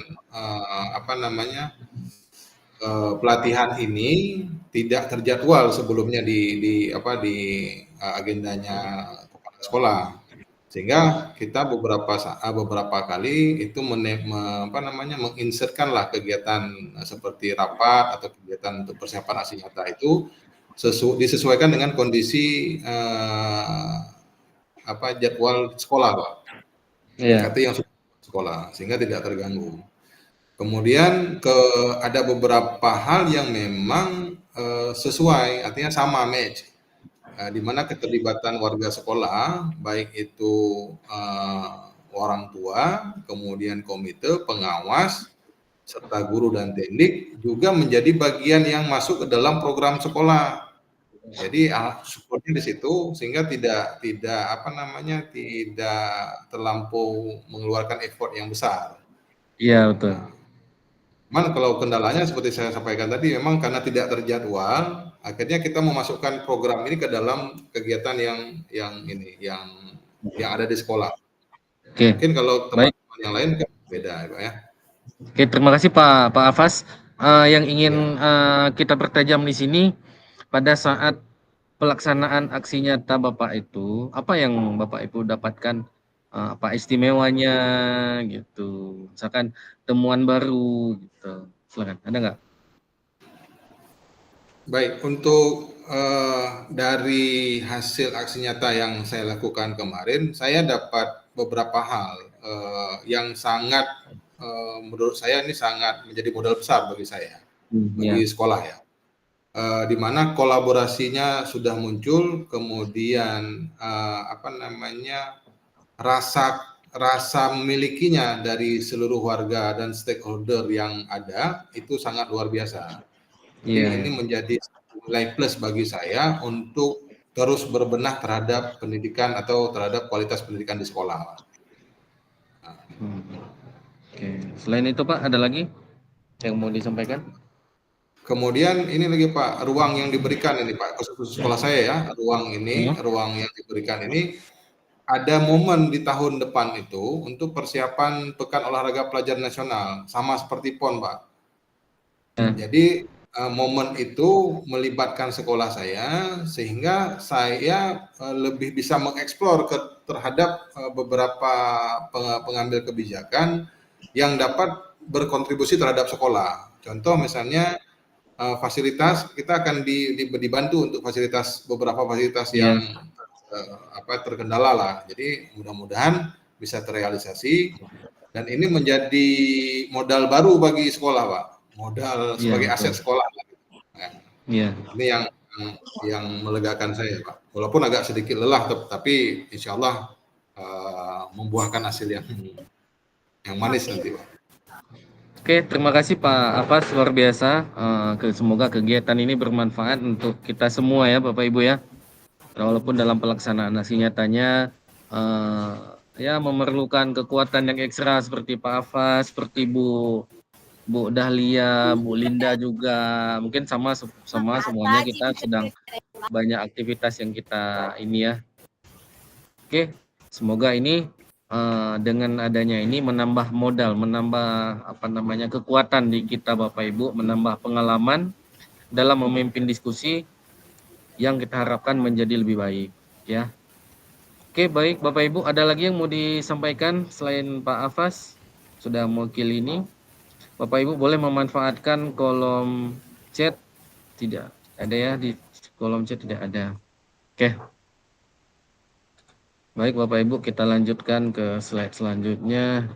pelatihan ini tidak terjadwal sebelumnya di agendanya kepala sekolah. Sehingga kita beberapa kali itu menginsertkanlah kegiatan seperti rapat atau kegiatan untuk persiapan aksi nyata itu disesuaikan dengan kondisi jadwal sekolah, Pak. Yang sudah sekolah sehingga tidak terganggu. Kemudian ada beberapa hal yang memang sesuai, artinya sama match, di mana keterlibatan warga sekolah, baik itu orang tua, kemudian komite, pengawas, serta guru dan teknik juga menjadi bagian yang masuk ke dalam program sekolah. Jadi supportnya di situ sehingga tidak terlampau mengeluarkan effort yang besar. Iya betul. Cuman kalau kendalanya seperti saya sampaikan tadi memang karena tidak terjadwal, akhirnya kita memasukkan program ini ke dalam kegiatan yang ada di sekolah. Mungkin kalau teman-teman yang lain kan beda ya. Oke, terima kasih Pak Afas. Yang ingin kita pertajam di sini pada saat pelaksanaan aksi nyata Bapak itu, apa yang Bapak Ibu dapatkan? Apa istimewanya gitu, misalkan temuan baru gitu, silakan, ada nggak? Baik, untuk dari hasil aksi nyata yang saya lakukan kemarin, saya dapat beberapa hal yang sangat menurut saya ini sangat menjadi modal besar bagi saya, bagi sekolah ya. Di mana kolaborasinya sudah muncul, kemudian rasa memilikinya dari seluruh warga dan stakeholder yang ada itu sangat luar biasa. Ini menjadi nilai plus bagi saya untuk terus berbenah terhadap pendidikan atau terhadap kualitas pendidikan di sekolah. Oke. Selain itu Pak, ada lagi yang mau disampaikan? Kemudian ini lagi Pak, ruang yang diberikan ini Pak, khusus sekolah saya ya, ruang yang diberikan ini ada momen di tahun depan itu untuk persiapan Pekan Olahraga Pelajar Nasional, sama seperti PON Pak. Jadi momen itu melibatkan sekolah saya sehingga saya lebih bisa mengeksplor terhadap beberapa pengambil kebijakan yang dapat berkontribusi terhadap sekolah. Contoh misalnya fasilitas, kita akan dibantu untuk beberapa fasilitas yang terkendala lah. Jadi mudah-mudahan bisa terrealisasi dan ini menjadi modal baru bagi sekolah Pak. Modal sebagai aset sekolah. Ini yang melegakan saya Pak. Walaupun agak sedikit lelah, tapi insya Allah membuahkan hasil yang manis nanti Pak. Oke, terima kasih Pak Afas, luar biasa. Semoga kegiatan ini bermanfaat untuk kita semua ya Bapak Ibu ya. Walaupun dalam pelaksanaan aksi nyatanya ya memerlukan kekuatan yang ekstra seperti Pak Afas, seperti Bu Dahlia, Bu Linda juga, mungkin sama semuanya kita sedang banyak aktivitas yang kita ini ya. Oke, semoga ini dengan adanya ini menambah modal, menambah kekuatan di kita Bapak Ibu, menambah pengalaman dalam memimpin diskusi yang kita harapkan menjadi lebih baik ya. Oke, baik Bapak Ibu, ada lagi yang mau disampaikan selain Pak Afas sudah mewakili ini? Bapak Ibu boleh memanfaatkan kolom chat. Tidak ada ya, di kolom chat tidak ada. Oke. Baik Bapak Ibu, kita lanjutkan ke slide selanjutnya.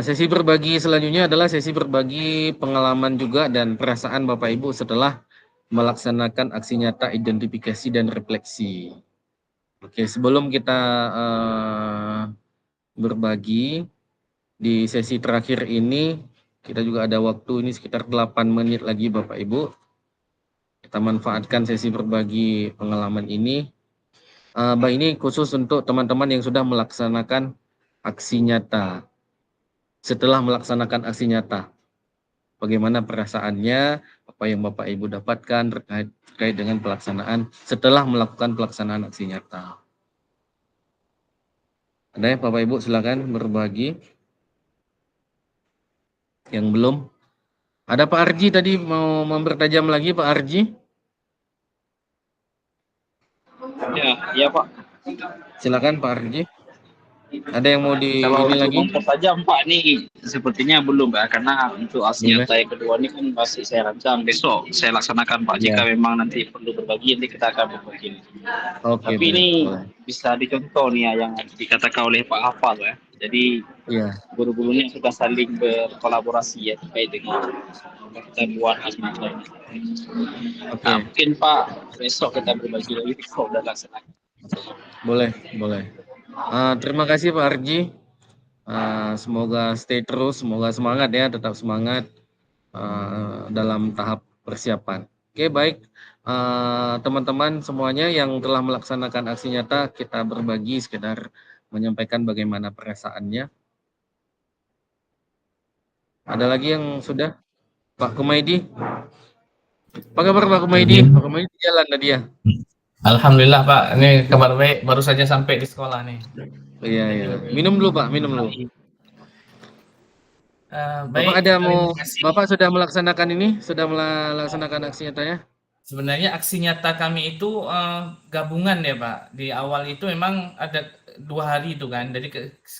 Sesi berbagi selanjutnya adalah sesi berbagi pengalaman juga dan perasaan Bapak Ibu setelah melaksanakan aksi nyata identifikasi dan refleksi. Oke, sebelum kita berbagi di sesi terakhir ini, kita juga ada waktu ini sekitar 8 menit lagi Bapak Ibu. Kita manfaatkan sesi berbagi pengalaman ini. Ini khusus untuk teman-teman yang sudah melaksanakan aksi nyata. Setelah melaksanakan aksi nyata, bagaimana perasaannya, apa yang Bapak Ibu dapatkan terkait dengan pelaksanaan setelah melakukan pelaksanaan aksi nyata. Ada ya Bapak Ibu, silakan berbagi. Yang belum, ada Pak Arji tadi mau mempertajam lagi Pak Arji. Ya Pak. Silakan Pak Arji. Ada yang mau Kalau ini lagi? mempertajam Pak, ini sepertinya belum ya, karena untuk aksi nyata yang kedua ini kan masih saya rancang besok saya laksanakan Pak. Jika memang nanti perlu berbagi, nanti kita akan berbagi. Oke, tapi ini bisa dicontoh nih ya yang dikatakan oleh Pak Hafal ya. Jadi guru-gurunya sudah saling berkolaborasi ya terkait dengan kita buat aksi nyata ini. Nah, mungkin Pak besok kita berbagi lagi, besok sudah laksanakan. Boleh. Terima kasih Pak Arji. Semoga stay terus, semoga semangat ya, tetap semangat dalam tahap persiapan. Oke, baik teman-teman semuanya yang telah melaksanakan aksi nyata, kita berbagi sekedar menyampaikan bagaimana perasaannya. Ada lagi yang sudah? Pak Kumaidi. Apa kabar Pak Kumaidi? Pak Kumaidi jalan tadi ya? Alhamdulillah Pak, ini kabar baik, baru saja sampai di sekolah nih. Iya. Minum dulu Pak, minum dulu. Baik, Bapak sudah melaksanakan ini? Sudah melaksanakan aksi nyatanya? Sebenarnya aksi nyata kami itu gabungan ya Pak. Di awal itu memang ada 2 hari itu kan, jadi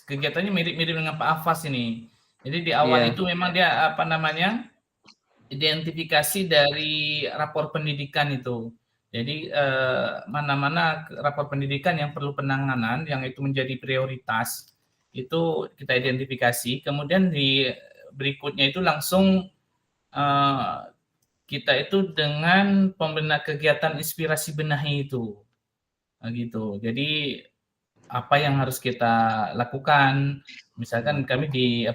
kegiatannya mirip-mirip dengan Pak Afas ini. Jadi di awal itu memang dia identifikasi dari rapor pendidikan itu. Jadi mana-mana rapor pendidikan yang perlu penanganan, yang itu menjadi prioritas, itu kita identifikasi. Kemudian di berikutnya itu langsung kita itu dengan kegiatan inspirasi benahi itu, gitu. Jadi apa yang harus kita lakukan? Misalkan kami di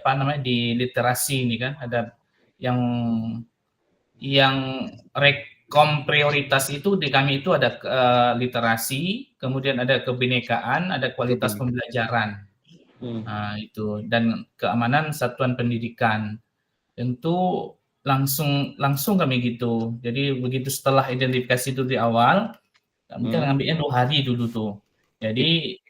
literasi ini kan ada yang prioritas itu di kami itu ada literasi, kemudian ada kebinekaan, ada kualitas pembelajaran. Itu, dan keamanan satuan pendidikan. Tentu langsung kami gitu. Jadi begitu setelah identifikasi itu di awal, kami kan ngambilnya 2 hari dulu tuh. Jadi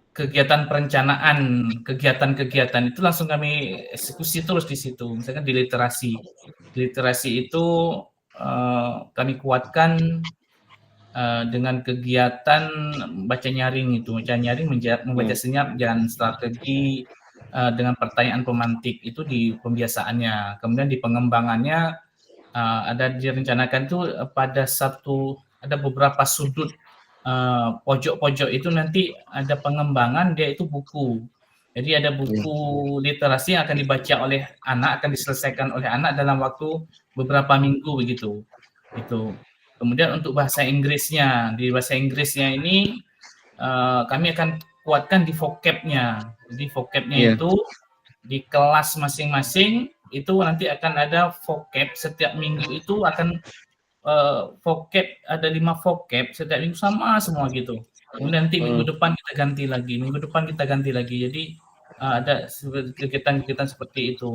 kegiatan perencanaan, kegiatan-kegiatan itu langsung kami eksekusi terus di situ. Misalkan di literasi. Di literasi itu kami kuatkan dengan kegiatan baca nyaring itu. Baca nyaring membaca senyap dan strategi dengan pertanyaan pemantik itu di pembiasaannya. Kemudian di pengembangannya ada direncanakan itu ada beberapa sudut pojok-pojok itu nanti ada pengembangan, dia itu buku. Jadi ada buku literasi yang akan dibaca oleh anak, akan diselesaikan oleh anak dalam waktu beberapa minggu begitu. Itu. Kemudian untuk bahasa Inggrisnya, di bahasa Inggrisnya ini kami akan kuatkan di vocab-nya. Jadi vocab-nya itu di kelas masing-masing itu nanti akan ada vocab, setiap minggu itu akan vocab, ada 5 vocab setiap minggu sama semua gitu. Kemudian nanti minggu depan kita ganti lagi, jadi ada kegiatan-kegiatan seperti itu.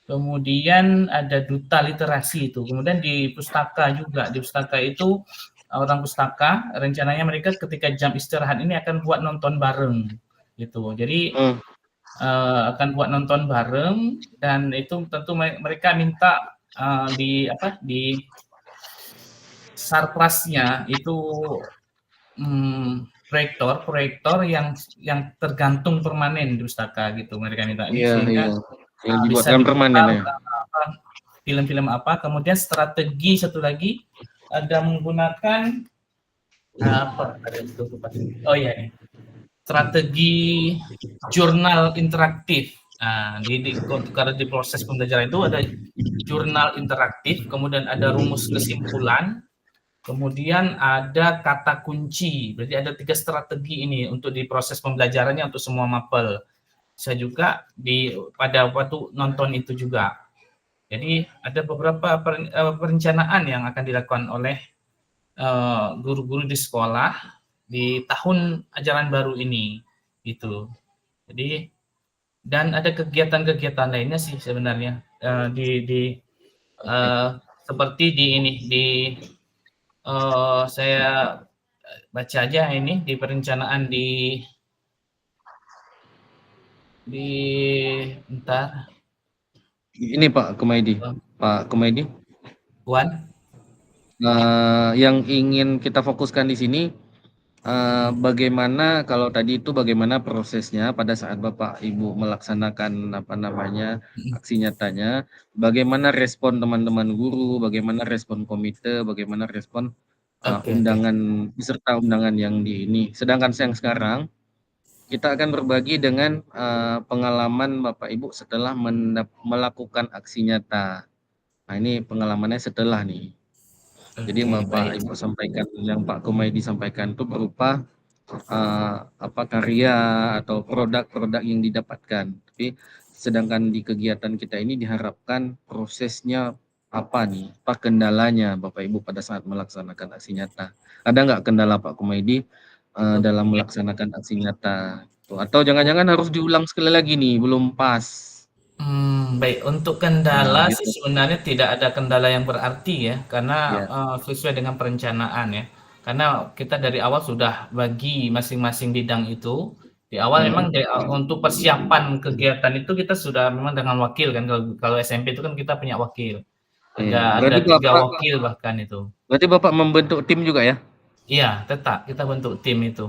Kemudian ada duta literasi itu. Kemudian di pustaka juga, di pustaka itu orang pustaka rencananya mereka ketika jam istirahat ini akan buat nonton bareng gitu. Jadi akan buat nonton bareng, dan itu tentu mereka minta di sarprasnya itu proyektor yang tergantung permanen di pustaka gitu, mereka minta sehingga bisa permanen film-film apa. Kemudian strategi satu lagi ada menggunakan strategi jurnal interaktif. Karena di proses pembelajaran itu ada jurnal interaktif, kemudian ada rumus kesimpulan, kemudian ada kata kunci. Berarti ada 3 strategi ini untuk di proses pembelajarannya untuk semua mapel. Saya juga pada waktu nonton itu juga. Jadi ada beberapa perencanaan yang akan dilakukan oleh guru-guru di sekolah di tahun ajaran baru ini gitu. Jadi dan ada kegiatan-kegiatan lainnya sih sebenarnya seperti saya baca aja ini di perencanaan bentar. Ini Pak Kumaydi. Wan. Yang ingin kita fokuskan di sini bagaimana kalau tadi itu bagaimana prosesnya pada saat Bapak Ibu melaksanakan aksi nyatanya, bagaimana respon teman-teman guru, bagaimana respon komite, bagaimana respon undangan peserta undangan yang di ini. Sedangkan yang sekarang kita akan berbagi dengan pengalaman Bapak Ibu setelah melakukan aksi nyata. Nah, ini pengalamannya setelah nih. Jadi Bapak Ibu sampaikan, yang Pak Kumaydi sampaikan itu berupa karya atau produk-produk yang didapatkan. Tapi sedangkan di kegiatan kita ini diharapkan prosesnya apa kendalanya Bapak Ibu pada saat melaksanakan aksi nyata. Ada nggak kendala Pak Kumaydi dalam melaksanakan aksi nyata? Atau jangan-jangan harus diulang sekali lagi nih, belum pas? Baik, untuk kendala sih sebenarnya tidak ada kendala yang berarti ya, karena sesuai dengan perencanaan ya. Karena kita dari awal sudah bagi masing-masing bidang itu. Di awal memang untuk persiapan kegiatan itu kita sudah memang dengan wakil kan. Kalau SMP itu kan kita punya wakil. Ada 3 wakil bahkan itu. Berarti Bapak membentuk tim juga ya? Iya, tetap kita bentuk tim itu.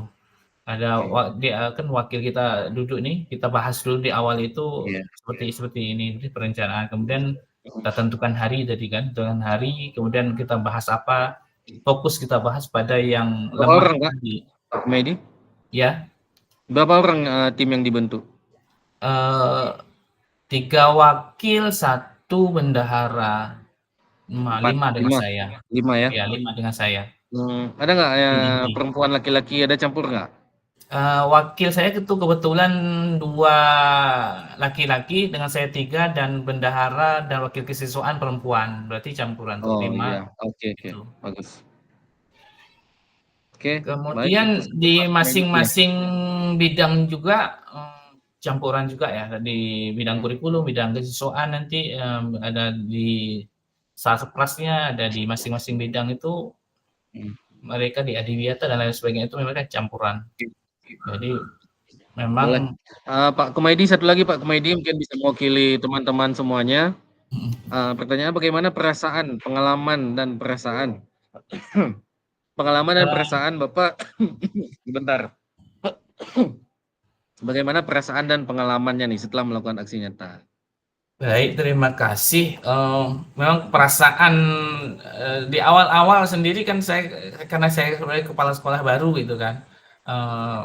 Ada kan wakil kita duduk nih, kita bahas dulu di awal itu seperti ini perencanaan. Kemudian kita tentukan hari tadi kan, dengan hari, kemudian kita bahas apa, fokus kita bahas pada yang lemah. Berapa orang Pak Kumaydi? Ya. Berapa orang tim yang dibentuk? 3 wakil, 1 bendahara, 5 dengan saya. 5 ya? Ya, 5 dengan saya. Ada nggak perempuan laki-laki, ada campur nggak? Wakil saya itu kebetulan 2 laki-laki dengan saya 3, dan bendahara dan wakil kesiswaan perempuan, berarti campuran 5. Iya. Oke. Bagus. Kemudian di masing-masing bidang juga campuran juga ya, di bidang kurikulum, bidang kesiswaan nanti ada di Salseprasnya, ada di masing-masing bidang itu mereka di Adiwiyata dan lain sebagainya itu mereka campuran. Jadi memang Pak Kumaydi, satu lagi Pak Kumaydi mungkin bisa mewakili teman-teman semuanya. Pertanyaan bagaimana perasaan, pengalaman dan perasaan pengalaman dan perasaan Bapak bentar. Bagaimana perasaan dan pengalamannya nih setelah melakukan aksi nyata? Baik, terima kasih. Memang perasaan di awal-awal sendiri kan karena saya sebagai kepala sekolah baru gitu kan,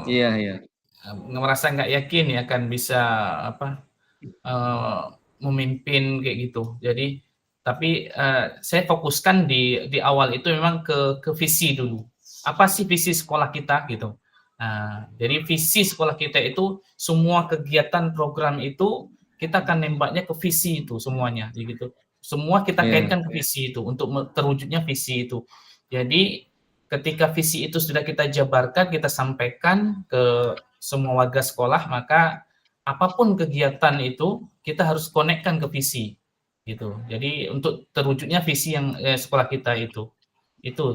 Iya. ngerasa nggak yakin ya akan bisa memimpin kayak gitu. Jadi tapi saya fokuskan di awal itu memang ke visi dulu. Apa sih visi sekolah kita gitu. Jadi visi sekolah kita itu semua kegiatan program itu kita akan nembaknya ke visi itu semuanya gitu. Semua kita kaitkan ke visi itu untuk terwujudnya visi itu. Jadi ketika visi itu sudah kita jabarkan, kita sampaikan ke semua warga sekolah, maka apapun kegiatan itu kita harus konekkan ke visi gitu. Jadi untuk terwujudnya visi yang sekolah kita itu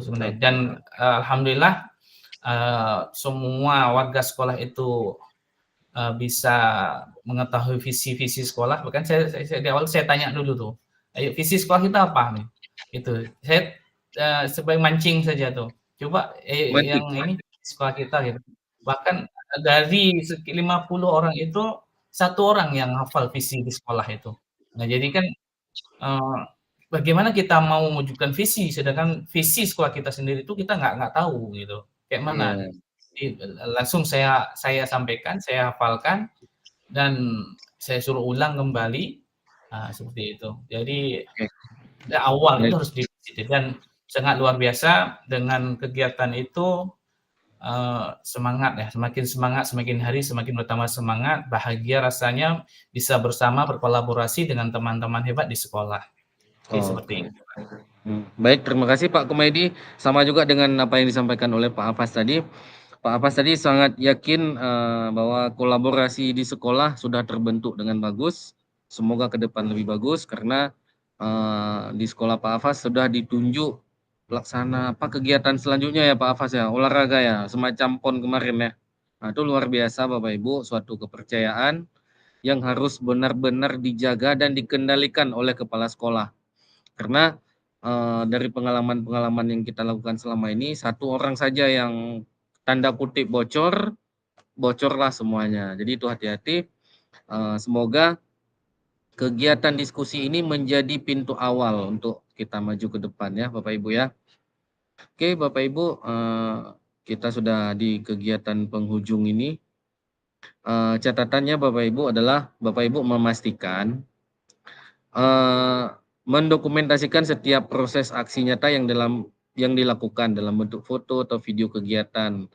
sebenarnya. Dan alhamdulillah semua warga sekolah itu bisa mengetahui visi-visi sekolah. Bahkan saya di awal saya tanya dulu tuh, ayo visi sekolah kita apa nih? Itu saya sebagai mancing saja tuh. Coba yang ini sekolah kita gitu. Bahkan dari 50 orang itu 1 orang yang hafal visi di sekolah itu. Nah, jadi kan bagaimana kita mau mewujudkan visi sedangkan visi sekolah kita sendiri itu kita nggak tahu gitu. Kayak mana? Langsung saya sampaikan, saya hafalkan dan saya suruh ulang kembali. Seperti itu. Jadi awal itu harus dan sangat luar biasa dengan kegiatan itu. Semangat ya, semakin semangat, semakin hari semakin bertambah semangat, bahagia rasanya bisa bersama berkolaborasi dengan teman-teman hebat di sekolah. Seperti itu. Baik, terima kasih Pak Kumaydi. Sama juga dengan apa yang disampaikan oleh Pak Hafaz tadi. Pak Hafaz tadi sangat yakin bahwa kolaborasi di sekolah sudah terbentuk dengan bagus. Semoga ke depan lebih bagus karena di sekolah Pak Hafaz sudah ditunjuk pelaksana kegiatan selanjutnya ya Pak Hafaz ya, olahraga ya, semacam PON kemarin ya. Nah, itu luar biasa Bapak Ibu, suatu kepercayaan yang harus benar-benar dijaga dan dikendalikan oleh kepala sekolah. Karena dari pengalaman-pengalaman yang kita lakukan selama ini, 1 orang saja yang tanda kutip bocorlah semuanya. Jadi itu hati-hati. Semoga kegiatan diskusi ini menjadi pintu awal untuk kita maju ke depan ya Bapak Ibu ya. Oke Bapak Ibu, kita sudah di kegiatan penghujung ini. Catatannya Bapak Ibu adalah Bapak Ibu memastikan mendokumentasikan setiap proses aksi nyata yang dilakukan dalam bentuk foto atau video kegiatan.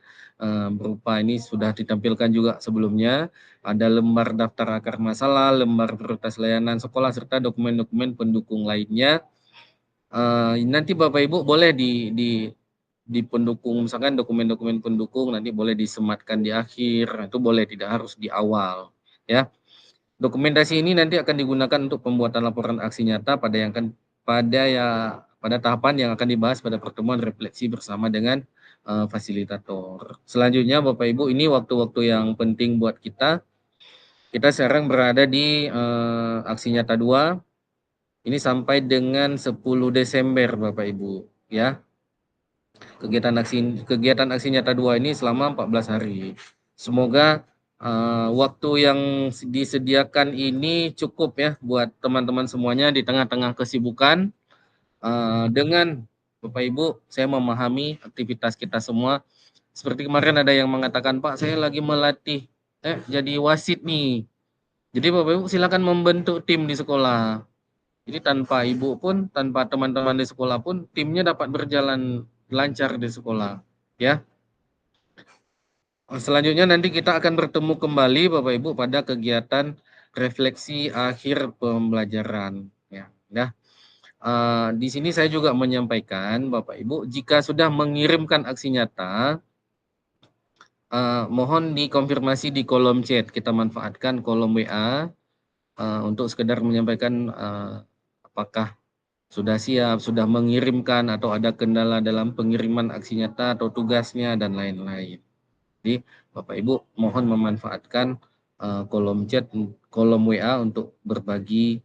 Berupa ini sudah ditampilkan juga sebelumnya, ada lembar daftar akar masalah, lembar prioritas layanan sekolah, serta dokumen-dokumen pendukung lainnya. Nanti Bapak Ibu boleh di pendukung, misalkan dokumen-dokumen pendukung nanti boleh disematkan di akhir, itu boleh, tidak harus di awal ya. Dokumentasi ini nanti akan digunakan untuk pembuatan laporan aksi nyata pada tahapan yang akan dibahas pada pertemuan refleksi bersama dengan fasilitator. Selanjutnya Bapak Ibu, ini waktu-waktu yang penting buat kita. Kita sekarang berada di aksi nyata 2. Ini sampai dengan 10 Desember Bapak Ibu ya. Kegiatan aksi nyata 2 ini selama 14 hari. Semoga waktu yang disediakan ini cukup ya buat teman-teman semuanya di tengah-tengah kesibukan. Dengan Bapak Ibu, saya memahami aktivitas kita semua. Seperti kemarin ada yang mengatakan, Pak, saya lagi melatih jadi wasit nih. Jadi Bapak Ibu silakan membentuk tim di sekolah. Jadi tanpa Ibu pun, tanpa teman-teman di sekolah pun, timnya dapat berjalan lancar di sekolah. Ya. Selanjutnya nanti kita akan bertemu kembali Bapak Ibu pada kegiatan refleksi akhir pembelajaran. Ya. Di sini saya juga menyampaikan Bapak Ibu, jika sudah mengirimkan aksi nyata, mohon dikonfirmasi di kolom chat. Kita manfaatkan kolom WA untuk sekedar menyampaikan apakah sudah siap, sudah mengirimkan, atau ada kendala dalam pengiriman aksi nyata atau tugasnya, dan lain-lain. Jadi Bapak Ibu mohon memanfaatkan kolom chat, kolom WA untuk berbagi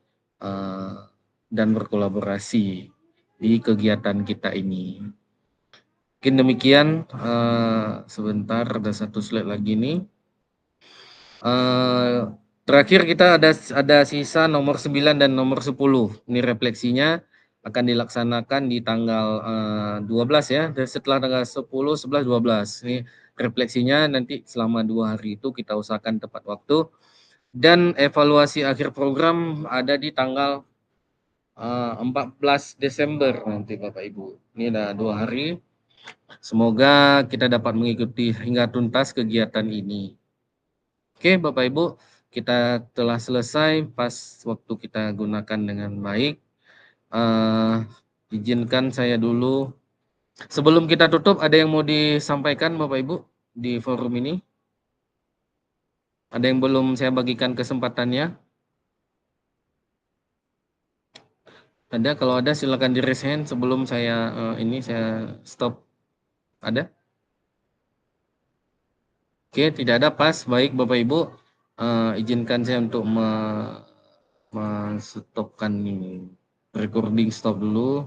dan berkolaborasi di kegiatan kita ini. Mungkin demikian, sebentar ada satu slide lagi nih. Terakhir kita ada sisa nomor 9 dan nomor 10. Ini refleksinya akan dilaksanakan di tanggal 12 ya, dan setelah tanggal 10, 11, 12. Ini refleksinya nanti selama 2 hari itu kita usahakan tepat waktu. Dan evaluasi akhir program ada di tanggal 14 Desember nanti Bapak Ibu. Ini ada 2 hari. Semoga kita dapat mengikuti hingga tuntas kegiatan ini. Oke Bapak Ibu, kita telah selesai pas waktu kita gunakan dengan baik. Izinkan saya dulu. Sebelum kita tutup, ada yang mau disampaikan Bapak Ibu di forum ini? Ada yang belum saya bagikan kesempatannya? Ada, kalau ada silakan di raise hand sebelum saya saya stop. Ada? Oke, tidak ada, pas. Baik Bapak Ibu, izinkan saya untuk men-stopkan ini. Recording stop dulu.